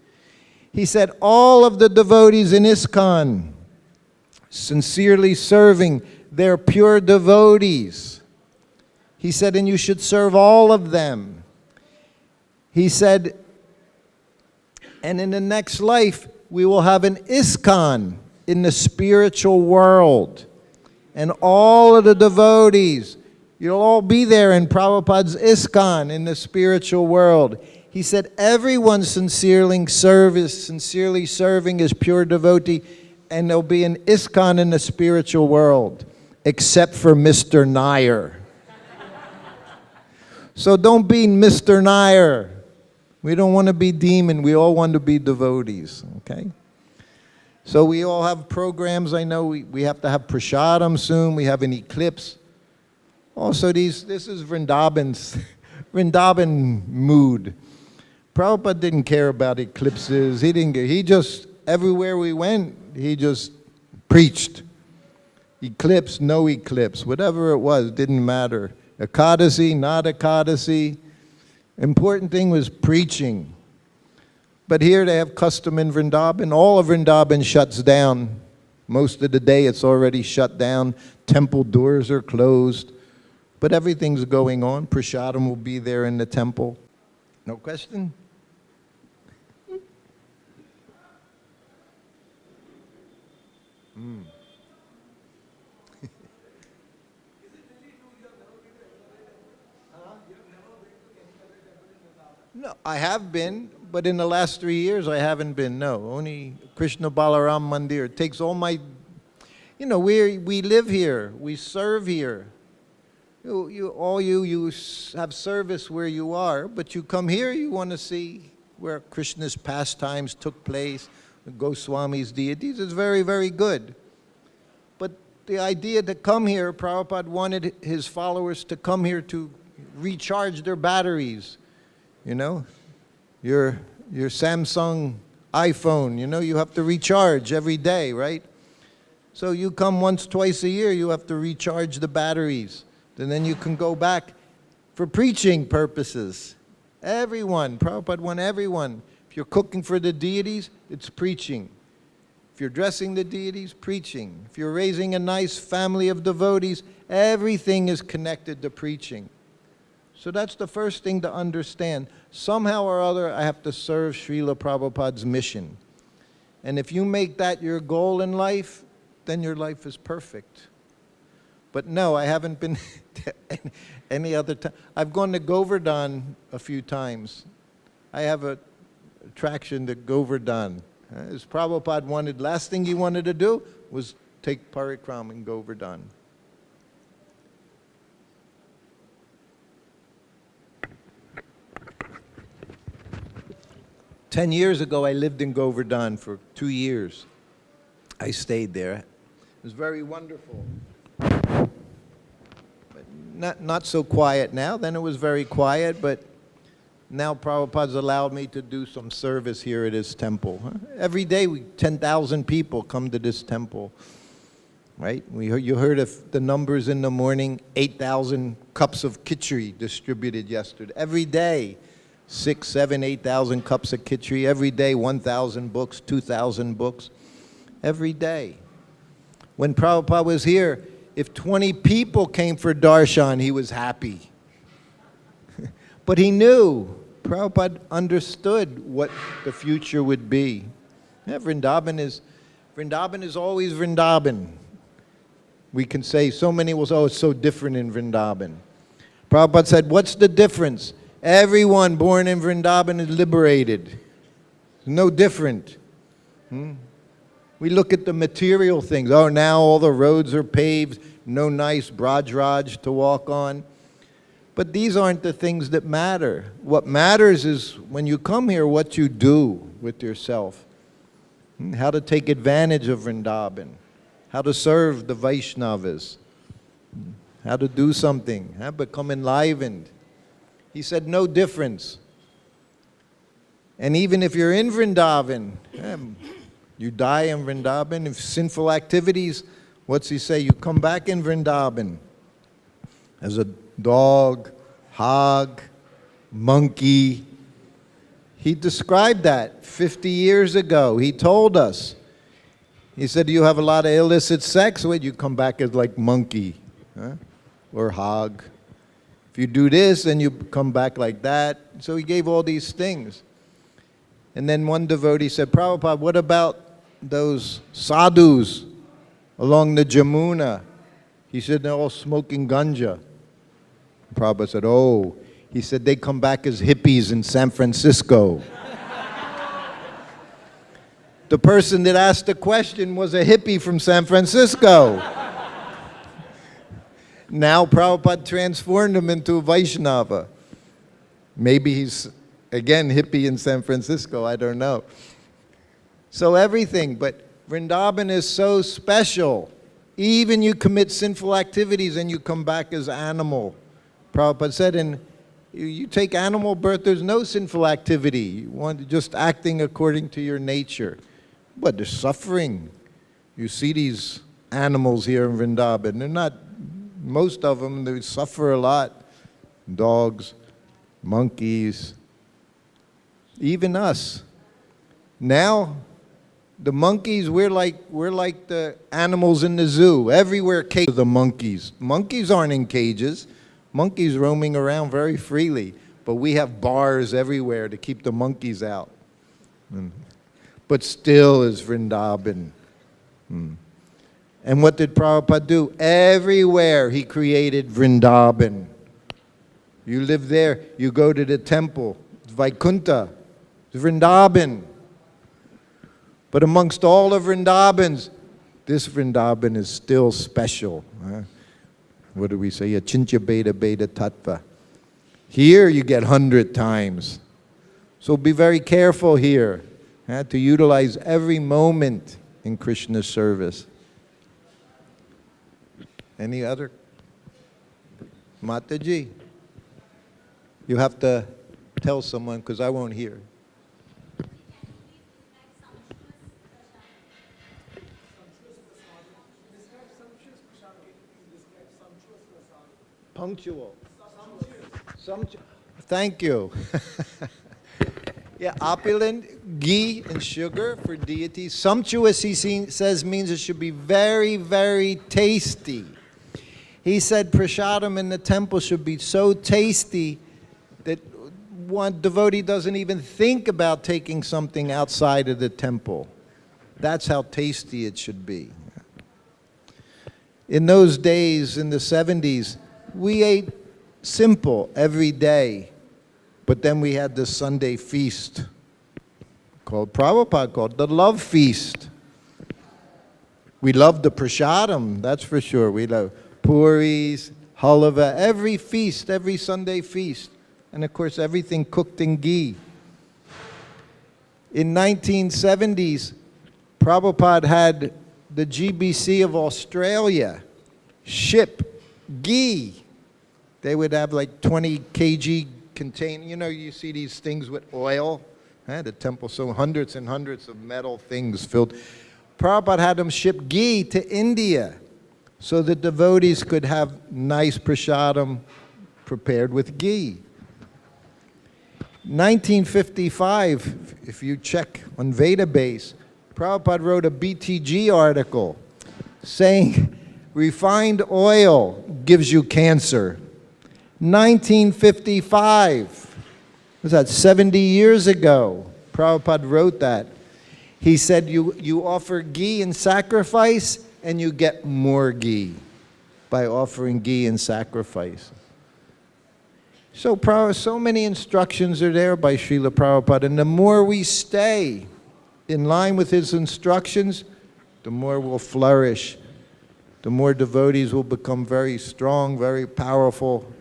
He said, all of the devotees in ISKCON, sincerely serving, they're pure devotees. He said, and you should serve all of them. He said, and in the next life, we will have an ISKCON in the spiritual world. And all of the devotees, you'll all be there in Prabhupada's ISKCON in the spiritual world. He said, everyone sincerely serving is pure devotee, and there'll be an ISKCON in the spiritual world, except for Mr. Nair. So don't be Mr. Nair. We don't want to be demon, we all want to be devotees, okay? So we all have programs. I know we have to have prasadam soon. We have an eclipse. Also, this is Vrindavan's Vrindavan mood. Prabhupada didn't care about eclipses. He just, everywhere we went, he just preached. Eclipse, no eclipse, whatever it was, didn't matter. Ekadasi, not Ekadasi. Important thing was preaching. But here they have custom in Vrindavan. All of Vrindavan shuts down. Most of the day it's already shut down. Temple doors are closed. But everything's going on. Prasadam will be there in the temple. No question? No, I have been, but in the last 3 years I haven't been, no. Only Krishna Balaram Mandir. It takes all my, we live here, we serve here. You have service where you are, but you come here, you want to see where Krishna's pastimes took place, the Goswami's deities. It's very, very good. But the idea to come here, Prabhupada wanted his followers to come here to recharge their batteries. You know, your Samsung iPhone, you know, you have to recharge every day, right? So you come once, twice a year, you have to recharge the batteries. And then you can go back for preaching purposes. Everyone, Prabhupada want everyone. If you're cooking for the deities, it's preaching. If you're dressing the deities, preaching. If you're raising a nice family of devotees, everything is connected to preaching. So that's the first thing to understand. Somehow or other, I have to serve Srila Prabhupada's mission. And if you make that your goal in life, then your life is perfect. But no, I haven't been any other time. I've gone to Govardhan a few times. I have an attraction to Govardhan. As Prabhupada wanted, last thing he wanted to do was take parikram in Govardhan. Ten years ago, I lived in Govardhan for 2 years. I stayed there. It was very wonderful. But not so quiet now. Then it was very quiet, but now Prabhupada's allowed me to do some service here at his temple. Every day, 10,000 people come to this temple, right? You heard of the numbers in the morning, 8,000 cups of khichdi distributed yesterday. Every day, 6, 7, 8,000 cups of khichdi. Every day, 1,000 books, 2,000 books. Every day. When Prabhupada was here, if 20 people came for darshan, he was happy. But he knew, Prabhupada understood what the future would be. Yeah, Vrindavan is always Vrindavan. We can say, so many will say, oh, it's so different in Vrindavan. Prabhupada said, what's the difference? Everyone born in Vrindavan is liberated. No different. We look at the material things. Oh, now all the roads are paved, no nice Braj to walk on. But these aren't the things that matter. What matters is when you come here, what you do with yourself. How to take advantage of Vrindavan. How to serve the Vaishnavas. How to do something. How to become enlivened. He said no difference. And even if you're in Vrindavan, you die in Vrindavan. If sinful activities, what's he say? You come back in Vrindavan as a dog, hog, monkey. He described that 50 years ago. He told us. He said, you have a lot of illicit sex, wait, you come back as like monkey, or hog. If you do this, then you come back like that. So he gave all these things. And then one devotee said, Prabhupada, what about those sadhus along the Jamuna? He said, they're all smoking ganja. Prabhupada said, oh. He said, they come back as hippies in San Francisco. The person that asked the question was a hippie from San Francisco. Now Prabhupada transformed him into a Vaishnava. Maybe he's, again, hippie in San Francisco, I don't know. So everything, but Vrindavan is so special. Even you commit sinful activities and you come back as animal. Prabhupada said, and you take animal birth, there's no sinful activity. You want just acting according to your nature. But they're suffering. You see these animals here in Vrindavan. They're not, most of them, they suffer a lot. Dogs, monkeys, even us. Now, the monkeys, we're like the animals in the zoo. Everywhere, cages the monkeys. Monkeys aren't in cages. Monkeys roaming around very freely. But we have bars everywhere to keep the monkeys out. But still is Vrindavan. And what did Prabhupada do? Everywhere he created Vrindavan. You live there, you go to the temple, it's Vaikuntha, it's Vrindavan. But amongst all the Vrindavans, this Vrindavan is still special. What do we say? Achincha Beda Beda Tattva. Here you get 100 times. So be very careful here. To utilize every moment in Krishna's service. Any other? Mataji, you have to tell someone because I won't hear. Punctual. Thank you. Yeah, opulent, ghee and sugar for deities. Sumptuous, says, means it should be very, very tasty. He said prasadam in the temple should be so tasty that one devotee doesn't even think about taking something outside of the temple. That's how tasty it should be. In those days, in the 70s, we ate simple every day. But then we had this Sunday feast called Prabhupada called the Love Feast. We loved the prasadam, that's for sure. We love puris, halava, every feast, every Sunday feast. And of course, everything cooked in ghee. In 1970s, Prabhupada had the GBC of Australia ship ghee. They would have like 20 kg contain, you know, you see these things with oil, the temple, so hundreds and hundreds of metal things filled. Prabhupada had them ship ghee to India so that devotees could have nice prasadam prepared with ghee. 1955, if you check on Vedabase, Prabhupada wrote a BTG article saying refined oil gives you cancer. 1955. Was that 70 years ago? Prabhupada wrote that. He said you offer ghee in sacrifice and you get more ghee by offering ghee in sacrifice. So many instructions are there by Srila Prabhupada, and the more we stay in line with his instructions, the more we'll flourish. The more devotees will become very strong, very powerful,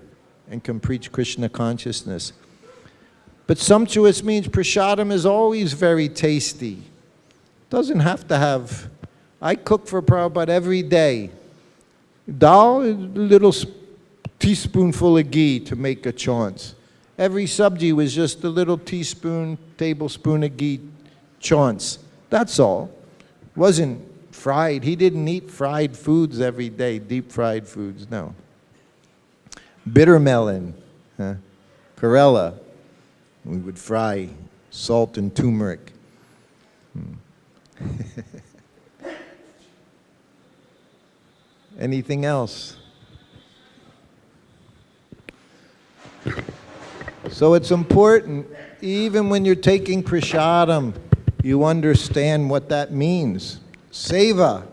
and can preach Krishna consciousness. But sumptuous means prasadam is always very tasty. Doesn't have to have. I cook for Prabhupada every day. Dal, a little teaspoonful of ghee to make a chaunce. Every sabji was just a little tablespoon of ghee chaunce. That's all. Wasn't fried. He didn't eat fried foods every day, deep fried foods, no. Bitter melon, Karela, we would fry salt and turmeric. Anything else? So it's important, even when you're taking prasadam, you understand what that means. Seva,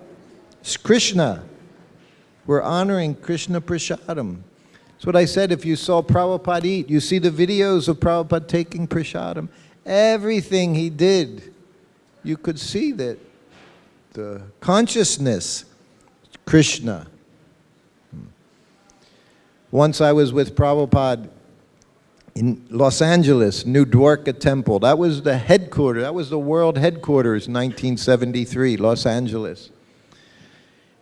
it's Krishna. We're honoring Krishna prasadam. That's what I said, if you saw Prabhupada eat, you see the videos of Prabhupada taking prasadam, everything he did, you could see that the consciousness, Krishna. Once I was with Prabhupada in Los Angeles, New Dwarka Temple. That was the headquarters, that was the world headquarters, 1973, Los Angeles.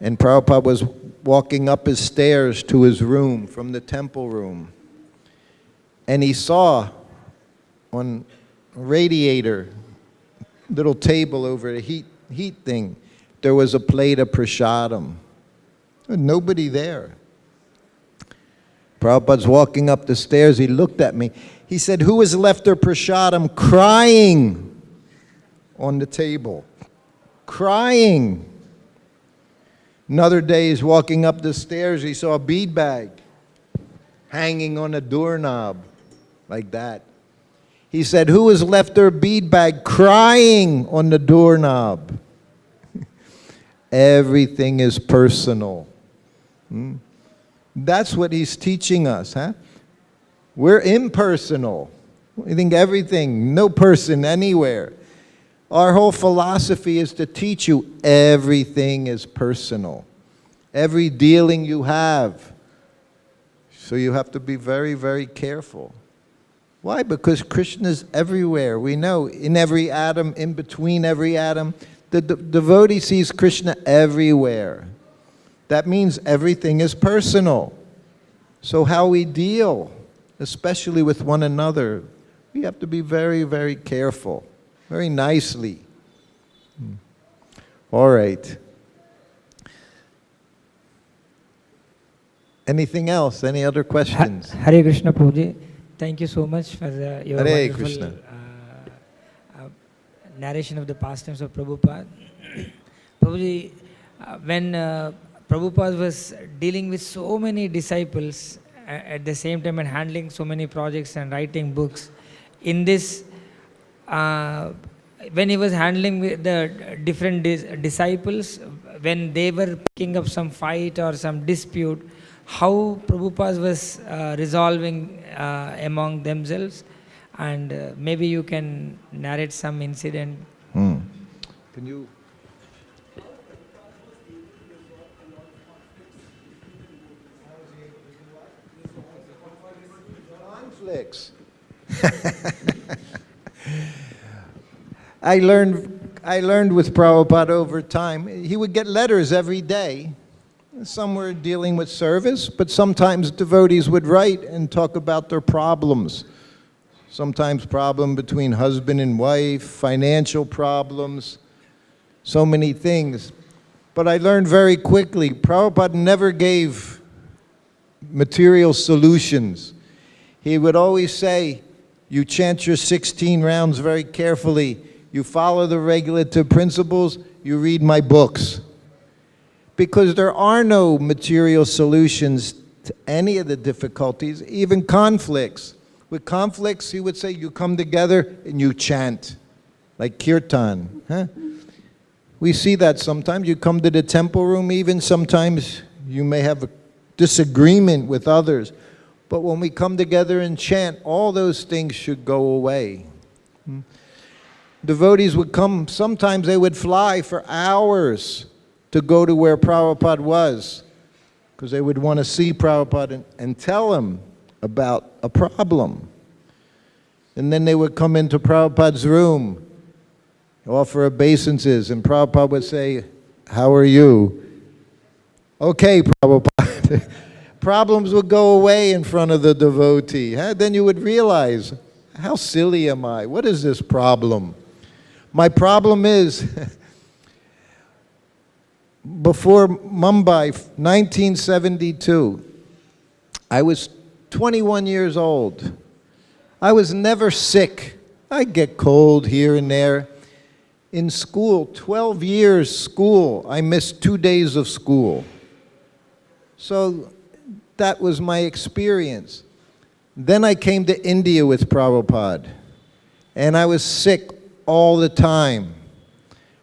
And Prabhupada was walking up his stairs to his room from the temple room. And he saw on a radiator, little table over the heat thing, there was a plate of prasadam. Nobody there. Prabhupada's walking up the stairs, he looked at me. He said, who has left their prasadam crying on the table? Crying. Another day he's walking up the stairs, he saw a bead bag hanging on a doorknob like that. He said, who has left their bead bag crying on the doorknob? Everything is personal. That's what he's teaching us, huh? We're impersonal. We think everything, no person anywhere. Our whole philosophy is to teach you everything is personal. Every dealing you have. So you have to be very, very careful. Why? Because Krishna is everywhere. We know in every atom, in between every atom, the devotee sees Krishna everywhere. That means everything is personal. So how we deal, especially with one another, we have to be very, very careful. Very nicely. All right. Anything else? Any other questions? Hare Krishna Prabhuji, thank you so much for your Hare wonderful Krishna. Narration of the pastimes of Prabhupada. Prabhuji, when Prabhupada was dealing with so many disciples at the same time and handling so many projects and writing books, in this, when he was handling with the different disciples, when they were picking up some fight or some dispute, how Prabhupada was resolving among themselves, and maybe you can narrate some incident. Can you? Conflicts. I learned with Prabhupada over time. He would get letters every day. Some were dealing with service, but sometimes devotees would write and talk about their problems. Sometimes problem between husband and wife, financial problems, so many things. But I learned very quickly, Prabhupada never gave material solutions. He would always say, you chant your 16 rounds very carefully, you follow the regulative principles, you read my books. Because there are no material solutions to any of the difficulties, even conflicts. With conflicts, he would say, you come together and you chant, like kirtan. Huh? We see that sometimes. You come to the temple room, even sometimes you may have a disagreement with others. But when we come together and chant, all those things should go away. Devotees would come, sometimes they would fly for hours to go to where Prabhupada was, because they would want to see Prabhupada and tell him about a problem. And then they would come into Prabhupada's room, offer obeisances, and Prabhupada would say, how are you? Okay, Prabhupada. Problems would go away in front of the devotee. Huh? Then you would realize, how silly am I? What is this problem? My problem is, before Mumbai, 1972, I was 21 years old. I was never sick. I'd get cold here and there. In school, 12 years school, I missed 2 days of school. So that was my experience. Then I came to India with Prabhupada, and I was sick all the time.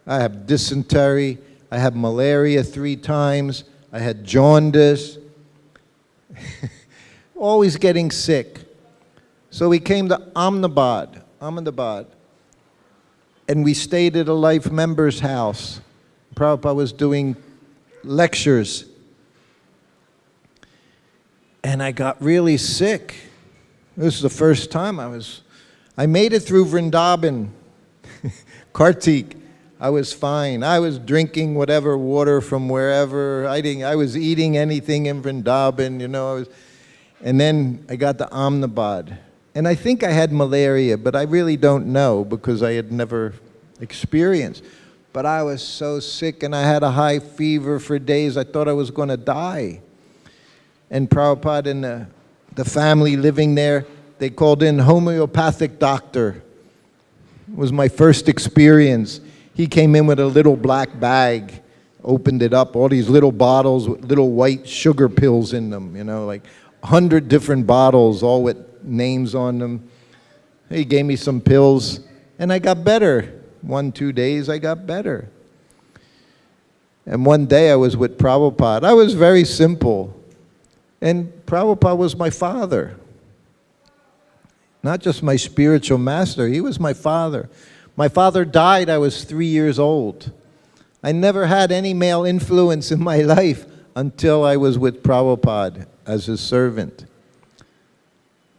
I had dysentery, I had malaria 3 times, I had jaundice, always getting sick. So we came to Ahmedabad, and we stayed at a Life member's house. Prabhupada was doing lectures. And I got really sick. This is the first time I made it through Vrindavan, Kartik. I was fine. I was drinking whatever water from wherever. I was eating anything in Vrindavan, you know. And then I got to Ahmedabad. And I think I had malaria, but I really don't know because I had never experienced. But I was so sick and I had a high fever for days. I thought I was going to die. And Prabhupada and the family living there, they called in homeopathic doctor. It was my first experience. He came in with a little black bag, opened it up, all these little bottles with little white sugar pills in them, you know, like 100 different bottles, all with names on them. He gave me some pills, and I got better. 1-2 days, I got better. And one day I was with Prabhupada. I was very simple. And Prabhupada was my father. Not just my spiritual master, he was my father. My father died, I was 3 years old. I never had any male influence in my life until I was with Prabhupada as his servant.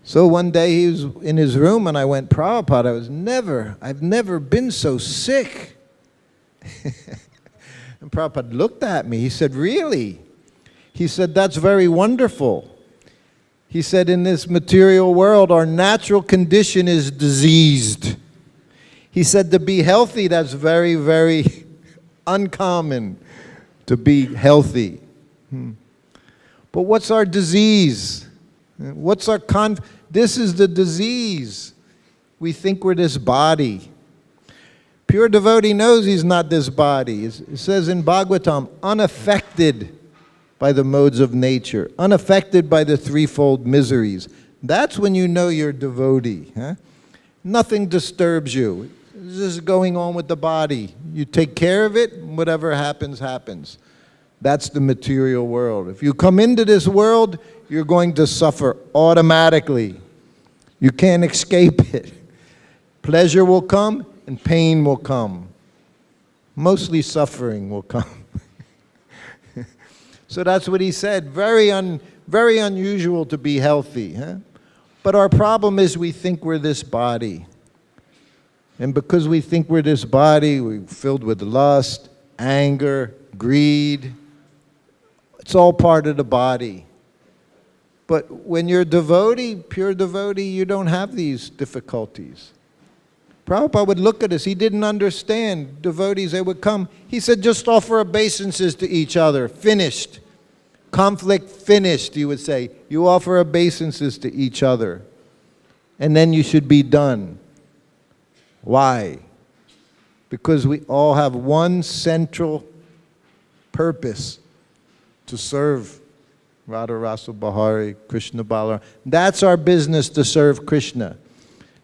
So one day he was in his room and I went, Prabhupada, I've never been so sick. And Prabhupada looked at me, he said, really? He said, that's very wonderful. He said, in this material world, our natural condition is diseased. He said, to be healthy, that's very, very uncommon to be healthy. But what's our disease? What's our This is the disease. We think we're this body. Pure devotee knows he's not this body. It says in Bhagavatam, unaffected by the modes of nature, unaffected by the threefold miseries. That's when you know you're a devotee. Huh? Nothing disturbs you. It's just going on with the body. You take care of it, whatever happens, happens. That's the material world. If you come into this world, you're going to suffer automatically. You can't escape it. Pleasure will come and pain will come. Mostly suffering will come. So that's what he said. Very unusual to be healthy. Huh? But our problem is we think we're this body. And because we think we're this body, we're filled with lust, anger, greed. It's all part of the body. But when you're a devotee, pure devotee, you don't have these difficulties. Prabhupada would look at us. He didn't understand devotees. They would come. He said, just offer obeisances to each other. Finished. Conflict finished, he would say. You offer obeisances to each other. And then you should be done. Why? Because we all have one central purpose: to serve Radha Rasa Bahari, Krishna Balaram. That's our business, to serve Krishna.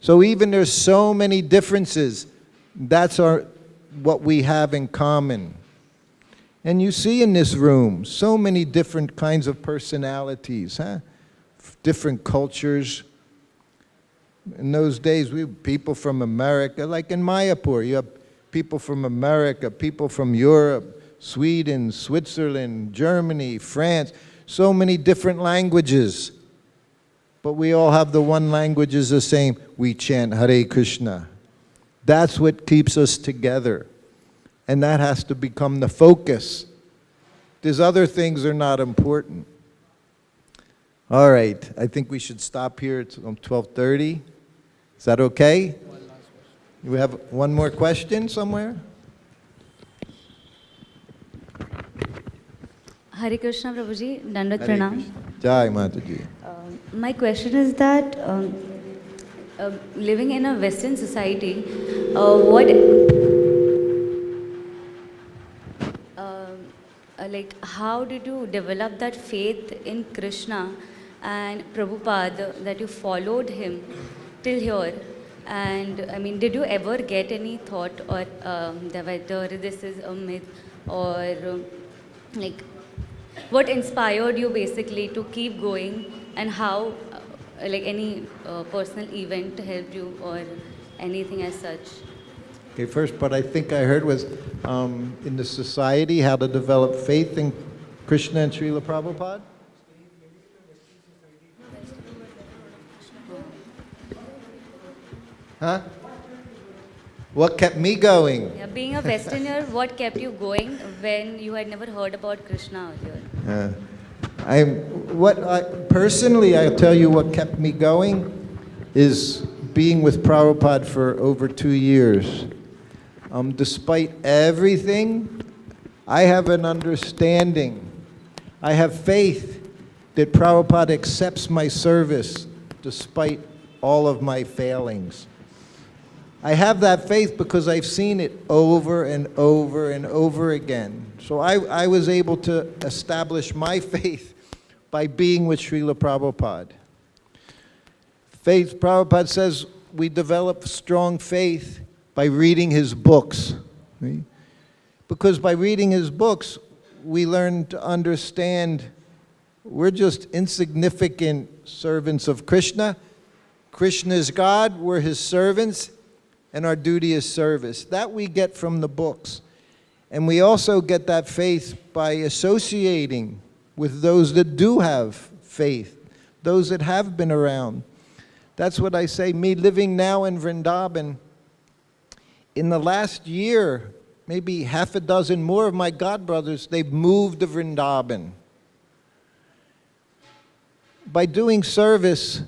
So even there's so many differences, that's what we have in common. And you see in this room so many different kinds of personalities, huh? Different cultures. In those days, we had people from America, like in Mayapur, you have people from America, people from Europe, Sweden, Switzerland, Germany, France, so many different languages. But we all have the one language is the same. We chant Hare Krishna. That's what keeps us together. And that has to become the focus. These other things are not important. All right, I think we should stop here. It's 12:30. Is that okay? We have one more question somewhere? Hare Krishna, Prabhuji, Dandat Hare Pranam. Krishna. Jai Mataji. My question is that living in a Western society, how did you develop that faith in Krishna and Prabhupada that you followed him till here? And I mean, did you ever get any thought or that whether this is a myth or like what inspired you basically to keep going, and how like any personal event helped you or anything as such? Okay, first part I think I heard was in the society, how to develop faith in Krishna and Srila Prabhupada? Huh? What kept me going? Yeah, being a Westerner, what kept you going when you had never heard about Krishna earlier? Personally, I'll tell you what kept me going is being with Prabhupada for over 2 years. Despite everything, I have an understanding. I have faith that Prabhupada accepts my service despite all of my failings. I have that faith because I've seen it over and over and over again. So I was able to establish my faith by being with Srila Prabhupada. Faith, Prabhupada says, we develop strong faith by reading his books. See? Because by reading his books, we learn to understand we're just insignificant servants of Krishna. Krishna is God, we're his servants, and our duty is service. That we get from the books. And we also get that faith by associating with those that do have faith, those that have been around. That's what I say. Me living now in Vrindavan, in the last year, maybe half a dozen more of my godbrothers, they've moved to Vrindavan. By doing service,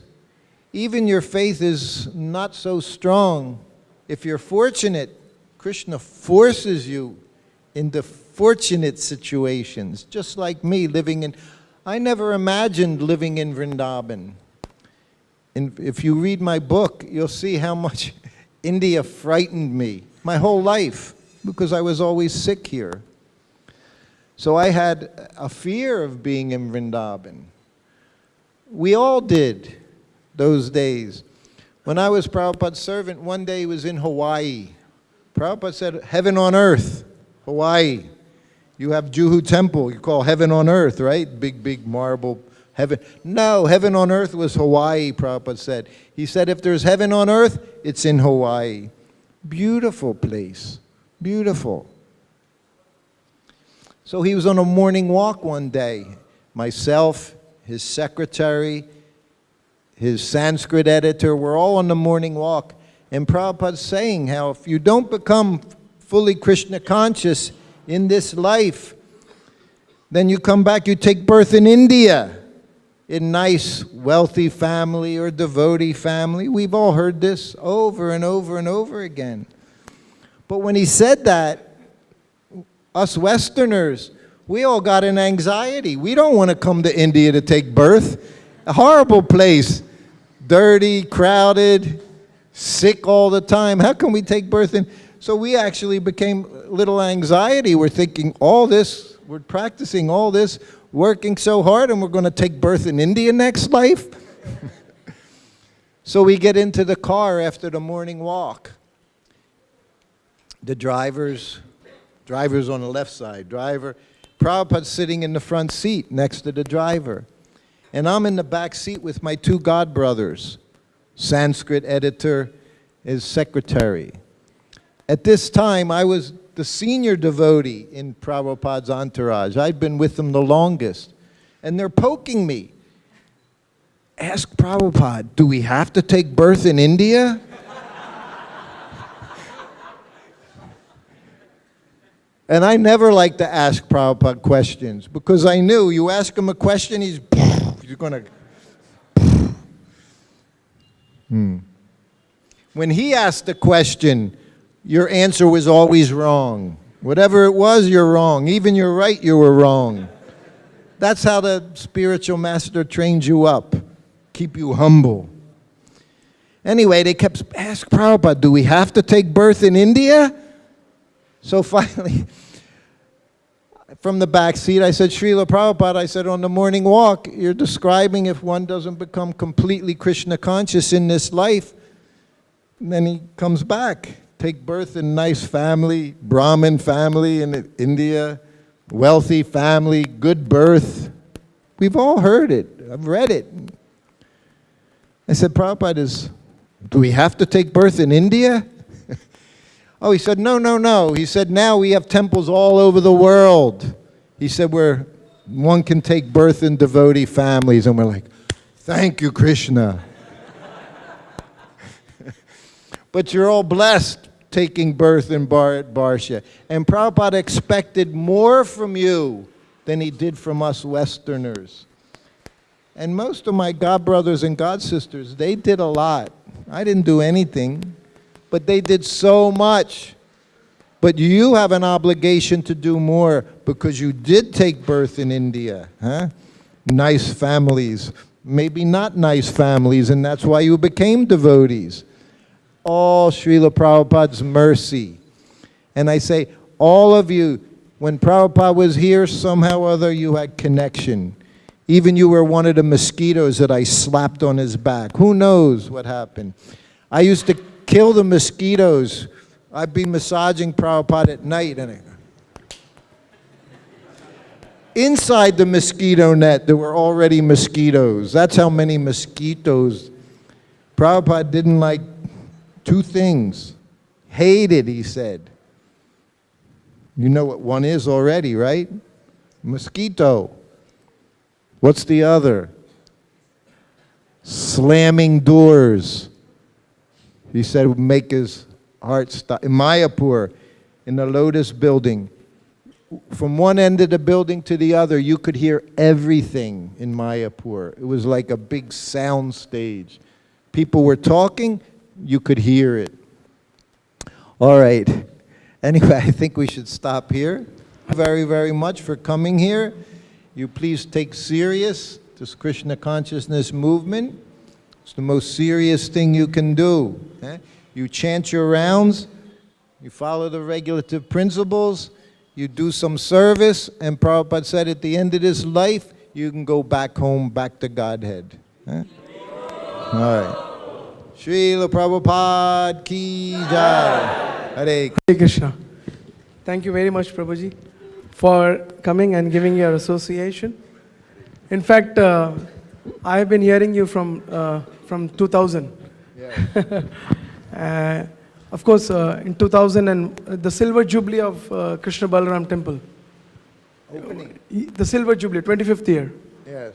even your faith is not so strong. If you're fortunate, Krishna forces you into fortunate situations, just like me living in... I never imagined living in Vrindavan. And if you read my book, you'll see how much India frightened me my whole life, because I was always sick here. So I had a fear of being in Vrindavan. We all did those days. When I was Prabhupada's servant, one day he was in Hawaii. Prabhupada said, heaven on earth, Hawaii. You have Juhu Temple, you call heaven on earth, right? Big, big marble heaven. No, heaven on earth was Hawaii, Prabhupada said. He said, if there's heaven on earth, it's in Hawaii. Beautiful place, beautiful. So he was on a morning walk one day. Myself, his secretary, his Sanskrit editor, we're all on the morning walk. And Prabhupada's saying how if you don't become fully Krishna conscious in this life, then you come back, you take birth in India, in nice, wealthy family or devotee family. We've all heard this over and over and over again. But when he said that, us Westerners, we all got an anxiety. We don't want to come to India to take birth. A horrible place, dirty, crowded, sick all the time. How can we take birth in? So we actually became a little anxiety. We're thinking all this, we're practicing all this, working so hard, and we're going to take birth in India next life? So we get into the car after the morning walk. The driver's on the left side. Prabhupada's sitting in the front seat next to the driver. And I'm in the back seat with my two godbrothers, Sanskrit editor, his secretary. At this time, I was the senior devotee in Prabhupada's entourage. I'd been with them the longest. And they're poking me. Ask Prabhupada, do we have to take birth in India? And I never liked to ask Prabhupada questions, because I knew you ask him a question, he's going to... When he asked a question, your answer was always wrong. Whatever it was, you're wrong. Even you're right, you were wrong. That's how the spiritual master trains you up, keep you humble. Anyway, they kept asking Prabhupada, do we have to take birth in India? So finally, from the back seat, I said, Srila Prabhupada, I said, on the morning walk, you're describing if one doesn't become completely Krishna conscious in this life, and then he comes back, take birth in nice family, Brahmin family in India, wealthy family, good birth. We've all heard it. I've read it. I said, Prabhupada, do we have to take birth in India? Oh, he said, no. He said, now we have temples all over the world. He said, where one can take birth in devotee families. And we're like, thank you, Krishna. But you're all blessed taking birth in Bharat Barsha. And Prabhupada expected more from you than he did from us Westerners. And most of my godbrothers and godsisters, they did a lot. I didn't do anything. But they did so much. But you have an obligation to do more, because you did take birth in India. Huh? Nice families, maybe not nice families, and that's why you became devotees. All Srila Prabhupada's mercy. And I say, all of you, when Prabhupada was here, somehow or other you had connection. Even you were one of the mosquitoes that I slapped on his back. Who knows what happened? I used to kill the mosquitoes. I'd be massaging Prabhupada at night, and inside the mosquito net, there were already mosquitoes. That's how many mosquitoes. Prabhupada didn't like two things. Hated, he said. You know what one is already, right? Mosquito. What's the other? Slamming doors. He said it would make his heart stop. In Mayapur, in the Lotus building, from one end of the building to the other, you could hear everything in Mayapur. It was like a big sound stage. People were talking, you could hear it. All right. Anyway, I think we should stop here. Thank you very, very much for coming here. you please take serious this Krishna consciousness movement. It's the most serious thing you can do. You chant your rounds, you follow the regulative principles, you do some service, and Prabhupada said at the end of this life, you can go back home, back to Godhead. All right. Srila Prabhupada ki jai. Hare Krishna. Thank you very much, Prabhuji, for coming and giving your association. In fact, I have been hearing you from 2000. Yeah. Of course, in 2000 and the Silver Jubilee of Krishna Balaram Temple. Opening. The Silver Jubilee, 25th year. Yes.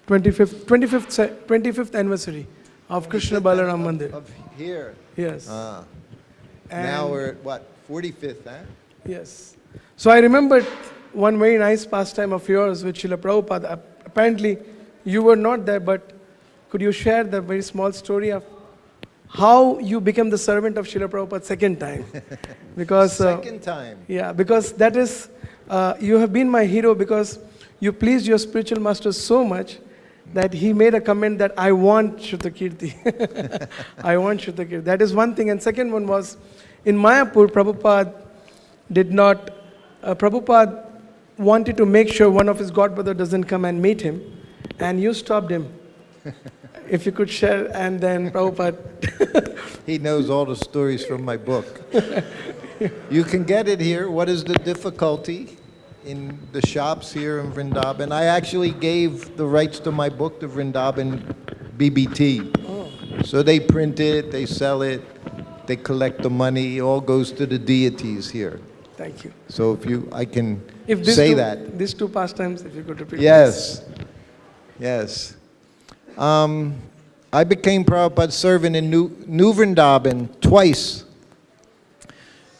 25th anniversary of Krishna Balaram Mandir. Of here. Yes. Ah. And Now we're at what? 45th, huh? yes. So I remembered one very nice pastime of yours with Srila Prabhupada. Apparently, you were not there, but could you share the very small story of how you became the servant of Srila Prabhupada second time? Because Second time. yeah, because that is, you have been my hero because you pleased your spiritual master so much that he made a comment that I want Sruta Kirti. I want Sruta Kirti. That is one thing. And second one was, in Mayapur, Prabhupada Prabhupada wanted to make sure one of his godbrother doesn't come and meet him, and you stopped him. If you could share, and then Prabhupada. He knows all the stories from my book. You can get it here. What is the difficulty? In the shops here in Vrindavan. I actually gave the rights to my book to Vrindavan BBT. Oh. So they print it, they sell it, they collect the money, it all goes to the deities here. Thank you. So I can If say that. These two pastimes, if you could repeat. Yes, yes. I became Prabhupada's servant in New Vrindavan twice.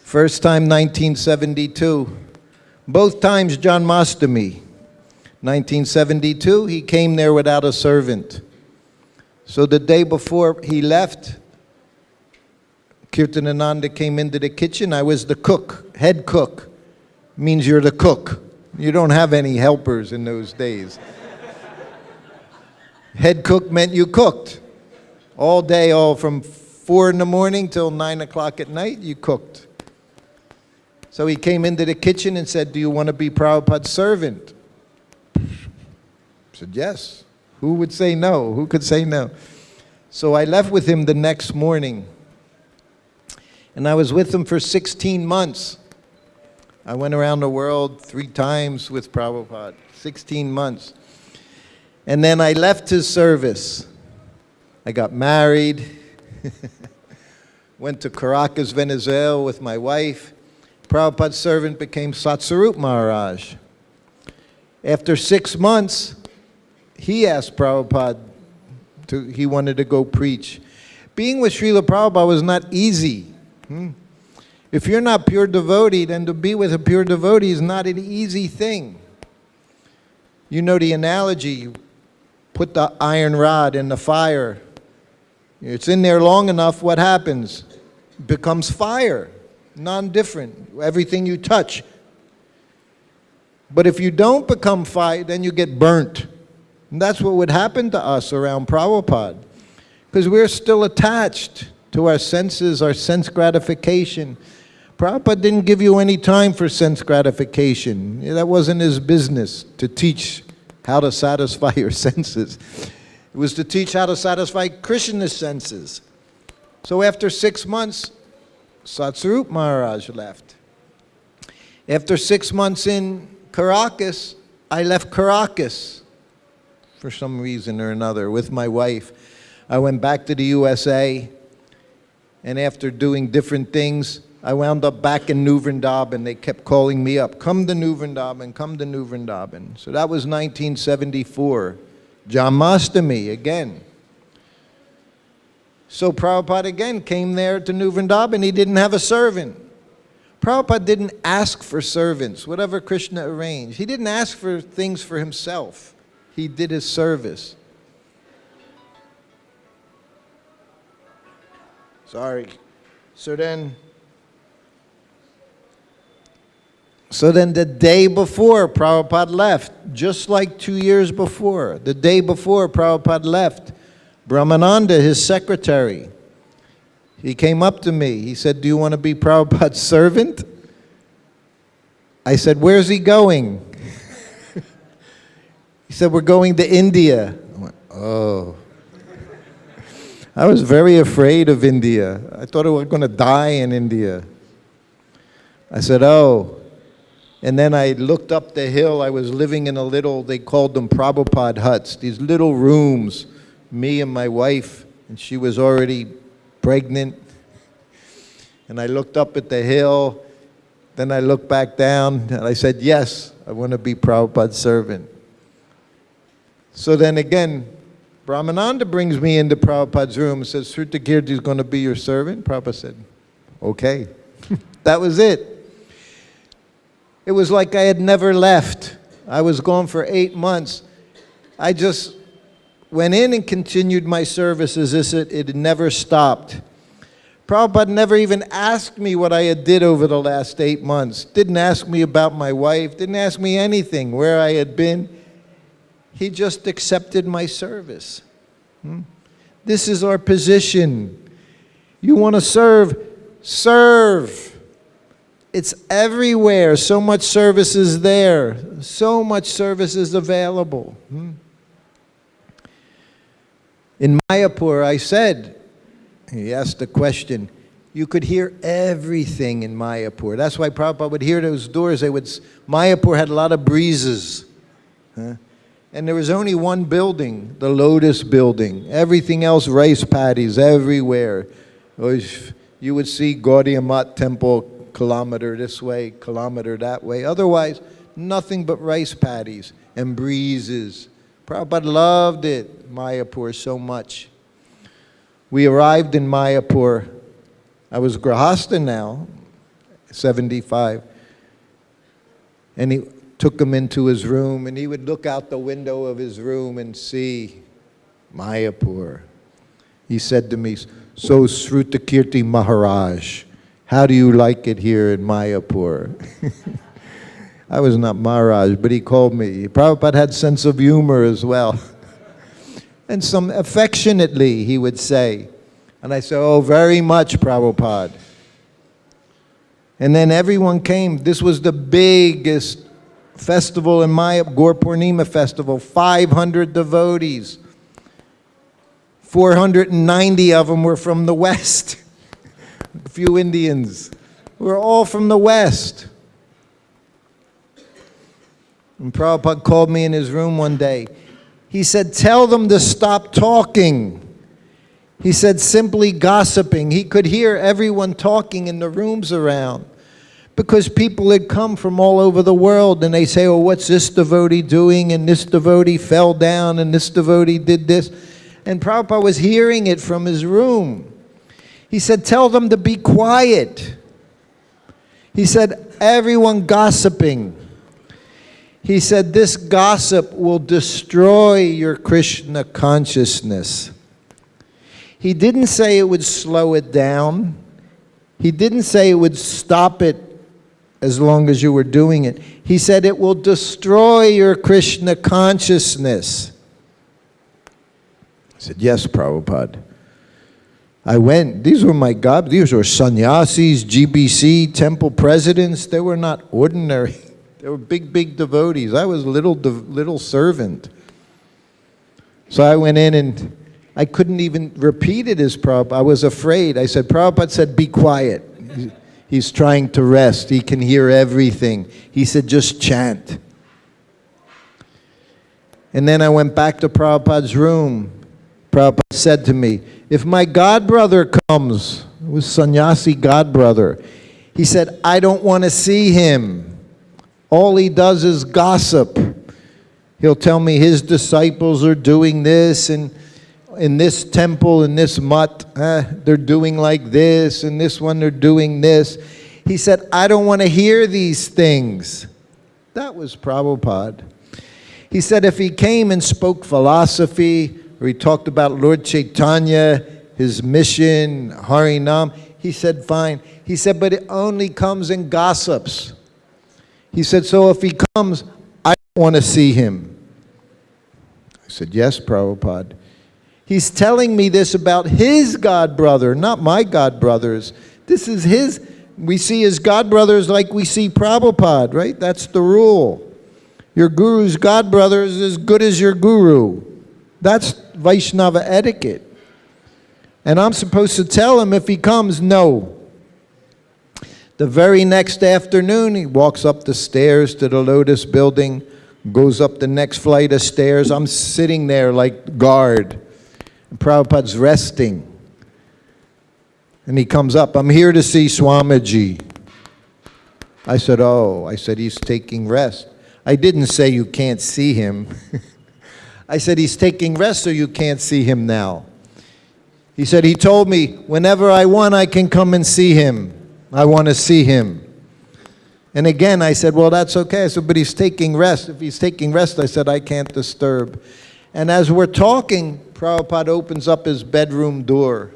First time 1972. Both times Janmashtami. 1972, he came there without a servant. So the day before he left, Kirtanananda came into the kitchen. I was the cook, head cook. Means you're the cook. You don't have any helpers in those days. Head cook meant you cooked. All day, all from 4 in the morning till 9 o'clock at night, you cooked. So he came into the kitchen and said, "Do you want to be Prabhupada's servant?" I said, "Yes." Who would say no? Who could say no? So I left with him the next morning. And I was with him for 16 months. I went around the world 3 times with Prabhupada, 16 months. And then I left his service. I got married, went to Caracas, Venezuela with my wife. Prabhupada's servant became Satsarup Maharaj. After 6 months, he asked Prabhupada, he wanted to go preach. Being with Srila Prabhupada was not easy. If you're not pure devotee, then to be with a pure devotee is not an easy thing. You know the analogy, you put the iron rod in the fire. It's in there long enough, what happens? It becomes fire. Non-different, everything you touch. But if you don't become fire, then you get burnt. And that's what would happen to us around Prabhupada. Because we're still attached to our senses, our sense gratification. Prabhupada didn't give you any time for sense gratification. That wasn't his business, to teach how to satisfy your senses. It was to teach how to satisfy Krishna's senses. So after 6 months, Satsarup Maharaj left. After 6 months in Caracas, I left Caracas for some reason or another with my wife. I went back to the USA, and after doing different things, I wound up back in New Vrindavan. They kept calling me up, "Come to New Vrindavan, come to New Vrindavan." So that was 1974. Janmashtami again. So Prabhupada again came there to New Vrindavan. He didn't have a servant. Prabhupada didn't ask for servants, whatever Krishna arranged. He didn't ask for things for himself. He did his service. So So then the day before Prabhupada left, just like 2 years before, the day before Prabhupada left, Brahmananda, his secretary, he came up to me. He said, "Do you want to be Prabhupada's servant?" I said, "Where's he going?" He said, "We're going to India." I went, "Oh." I was very afraid of India. I thought I was going to die in India. I said, "Oh." And then I looked up the hill. I was living in a little, they called them Prabhupada huts, these little rooms, me and my wife, and she was already pregnant. And I looked up at the hill, then I looked back down, and I said, "Yes, I want to be Prabhupada's servant." So then again, Brahmananda brings me into Prabhupada's room and says, "Sruta Kirti is going to be your servant." Prabhupada said, "Okay." That was it. It was like I had never left. I was gone for 8 months. I just went in and continued my service as if it had never stopped. Prabhupada never even asked me what I had did over the last 8 months. Didn't ask me about my wife. Didn't ask me anything, where I had been. He just accepted my service. This is our position. You want to serve? Serve. It's everywhere. So much service is there. So much service is available. In Mayapur, I said, he asked the question, you could hear everything in Mayapur. That's why Prabhupada would hear those doors. Mayapur had a lot of breezes. And there was only one building, the Lotus building. Everything else, rice paddies everywhere. You would see Gaudiya Math temple kilometer this way, kilometer that way. Otherwise, nothing but rice paddies and breezes. Prabhupada loved it, Mayapur, so much. We arrived in Mayapur. I was Grahasta now, 75. And he took him into his room, and he would look out the window of his room and see Mayapur. He said to me, "So Sruta Kirti Maharaj, how do you like it here in Mayapur?" I was not Maharaj, but he called me. Prabhupada had sense of humor as well. And some affectionately, he would say. And I said, "Oh, very much, Prabhupada." And then everyone came. This was the biggest festival in Mayapur, Gaur Purnima festival, 500 devotees. 490 of them were from the West. A few Indians. We're all from the West. And Prabhupada called me in his room one day. He said, "Tell them to stop talking." He said, "Simply gossiping." He could hear everyone talking in the rooms around. Because people had come from all over the world, and they say, "Oh, what's this devotee doing? And this devotee fell down, and this devotee did this." And Prabhupada was hearing it from his room. He said, "Tell them to be quiet." He said, "Everyone gossiping." He said, "This gossip will destroy your Krishna consciousness." He didn't say it would slow it down. He didn't say it would stop it as long as you were doing it. He said it will destroy your Krishna consciousness. I said, "Yes, Prabhupada." I went. These were my God. These were sannyasis, GBC, temple presidents. They were not ordinary. They were big, big devotees. I was a little servant. So I went in and I couldn't even repeat it as Prabhupada. I was afraid. I said, Prabhupada said, "Be quiet. He's trying to rest. He can hear everything." He said, "Just chant." And then I went back to Prabhupada's room. Prabhupada said to me, "If my godbrother comes," it was sannyasi godbrother, he said, "I don't want to see him. All he does is gossip. He'll tell me his disciples are doing this, and in this temple, in this mutt, they're doing like this, and this one they're doing this." He said, "I don't want to hear these things." That was Prabhupada. He said if he came and spoke philosophy, or he talked about Lord Chaitanya, his mission, Harinam, he said, fine. He said, but it only comes and gossips. He said, so if he comes, I want to see him. I said, yes, Prabhupada. He's telling me this about his god brother, not my god brothers. This is his. We see his god brothers like we see Prabhupada, right? That's the rule. Your guru's god brother is as good as your guru. That's Vaishnava etiquette. And I'm supposed to tell him if he comes, no. The very next afternoon, he walks up the stairs to the Lotus building, goes up the next flight of stairs. I'm sitting there like guard. And Prabhupada's resting. And he comes up, I'm here to see Swamiji. I said, oh, I said, he's taking rest. I didn't say you can't see him. I said, he's taking rest so you can't see him now. He said, he told me, whenever I want, I can come and see him. I want to see him. And again, I said, well, that's okay. I said, but he's taking rest. If he's taking rest, I said, I can't disturb. And as we're talking, Prabhupada opens up his bedroom door.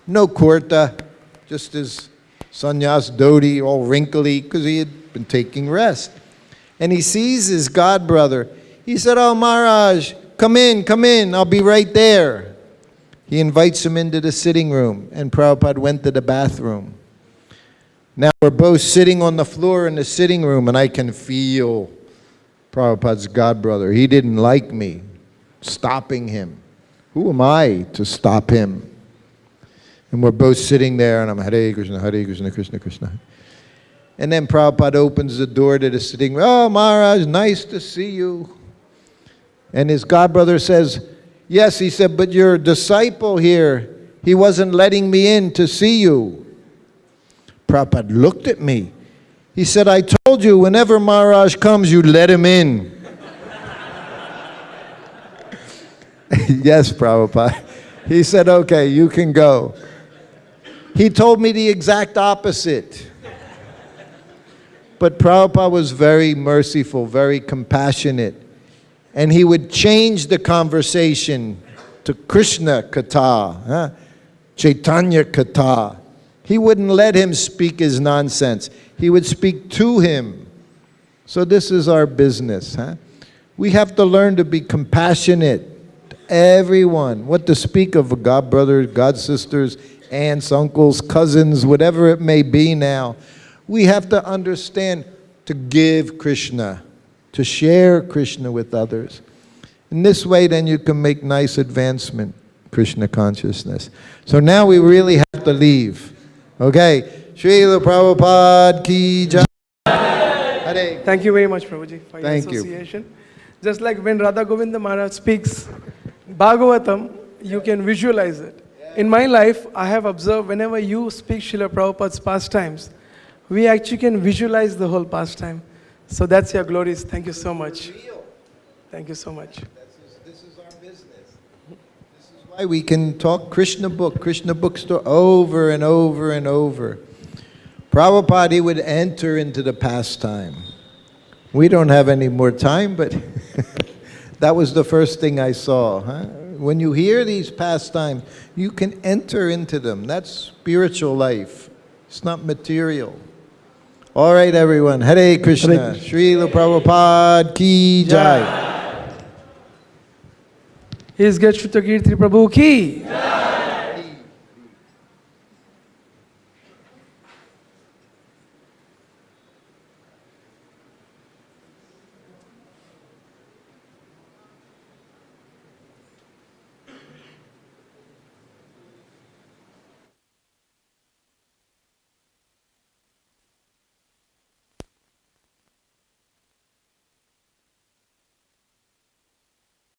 No kurta, just his sannyas dhoti, all wrinkly, because he had been taking rest. And he sees his god brother. He said, oh, Maharaj, come in, I'll be right there. He invites him into the sitting room, and Prabhupada went to the bathroom. Now we're both sitting on the floor in the sitting room, and I can feel Prabhupada's god brother. He didn't like me stopping him. Who am I to stop him? And we're both sitting there, and I'm Hare Krishna, Krishna Krishna. And then Prabhupada opens the door to the sitting room. Oh, Maharaj, nice to see you. And his godbrother says, yes, he said, but your disciple here, he wasn't letting me in to see you. Prabhupada looked at me. He said, I told you, whenever Maharaj comes, you let him in. Yes, Prabhupada. He said, okay, you can go. He told me the exact opposite. But Prabhupada was very merciful, very compassionate. And he would change the conversation to Krishna Katha, Chaitanya Katha. He wouldn't let him speak his nonsense. He would speak to him. So this is our business. We have to learn to be compassionate to everyone. What to speak of a god brother, god sisters, aunts, uncles, cousins, whatever it may be now. We have to understand to give Krishna, to share Krishna with others. In this way, then you can make nice advancement, Krishna consciousness. So now we really have to leave. Okay, Srila Prabhupada ki jai. Hare. Thank you very much, Prabhuji, for your Thank you. association. Just like when Radha Govinda Maharaj speaks Bhagavatam, you can visualize it. In my life, I have observed whenever you speak Srila Prabhupada's pastimes, we actually can visualize the whole pastime. So that's your glories. Thank you so much. Thank you so much. This is our business. This is why we can talk Krishna bookstore over and over and over. Prabhupada, he would enter into the pastime. We don't have any more time, but that was the first thing I saw. When you hear these pastimes, you can enter into them. That's spiritual life. It's not material. All right, everyone. Hare Krishna. Hare Krishna. Srila Prabhupada ki jai. He is Sruta Kirti Prabhu ki.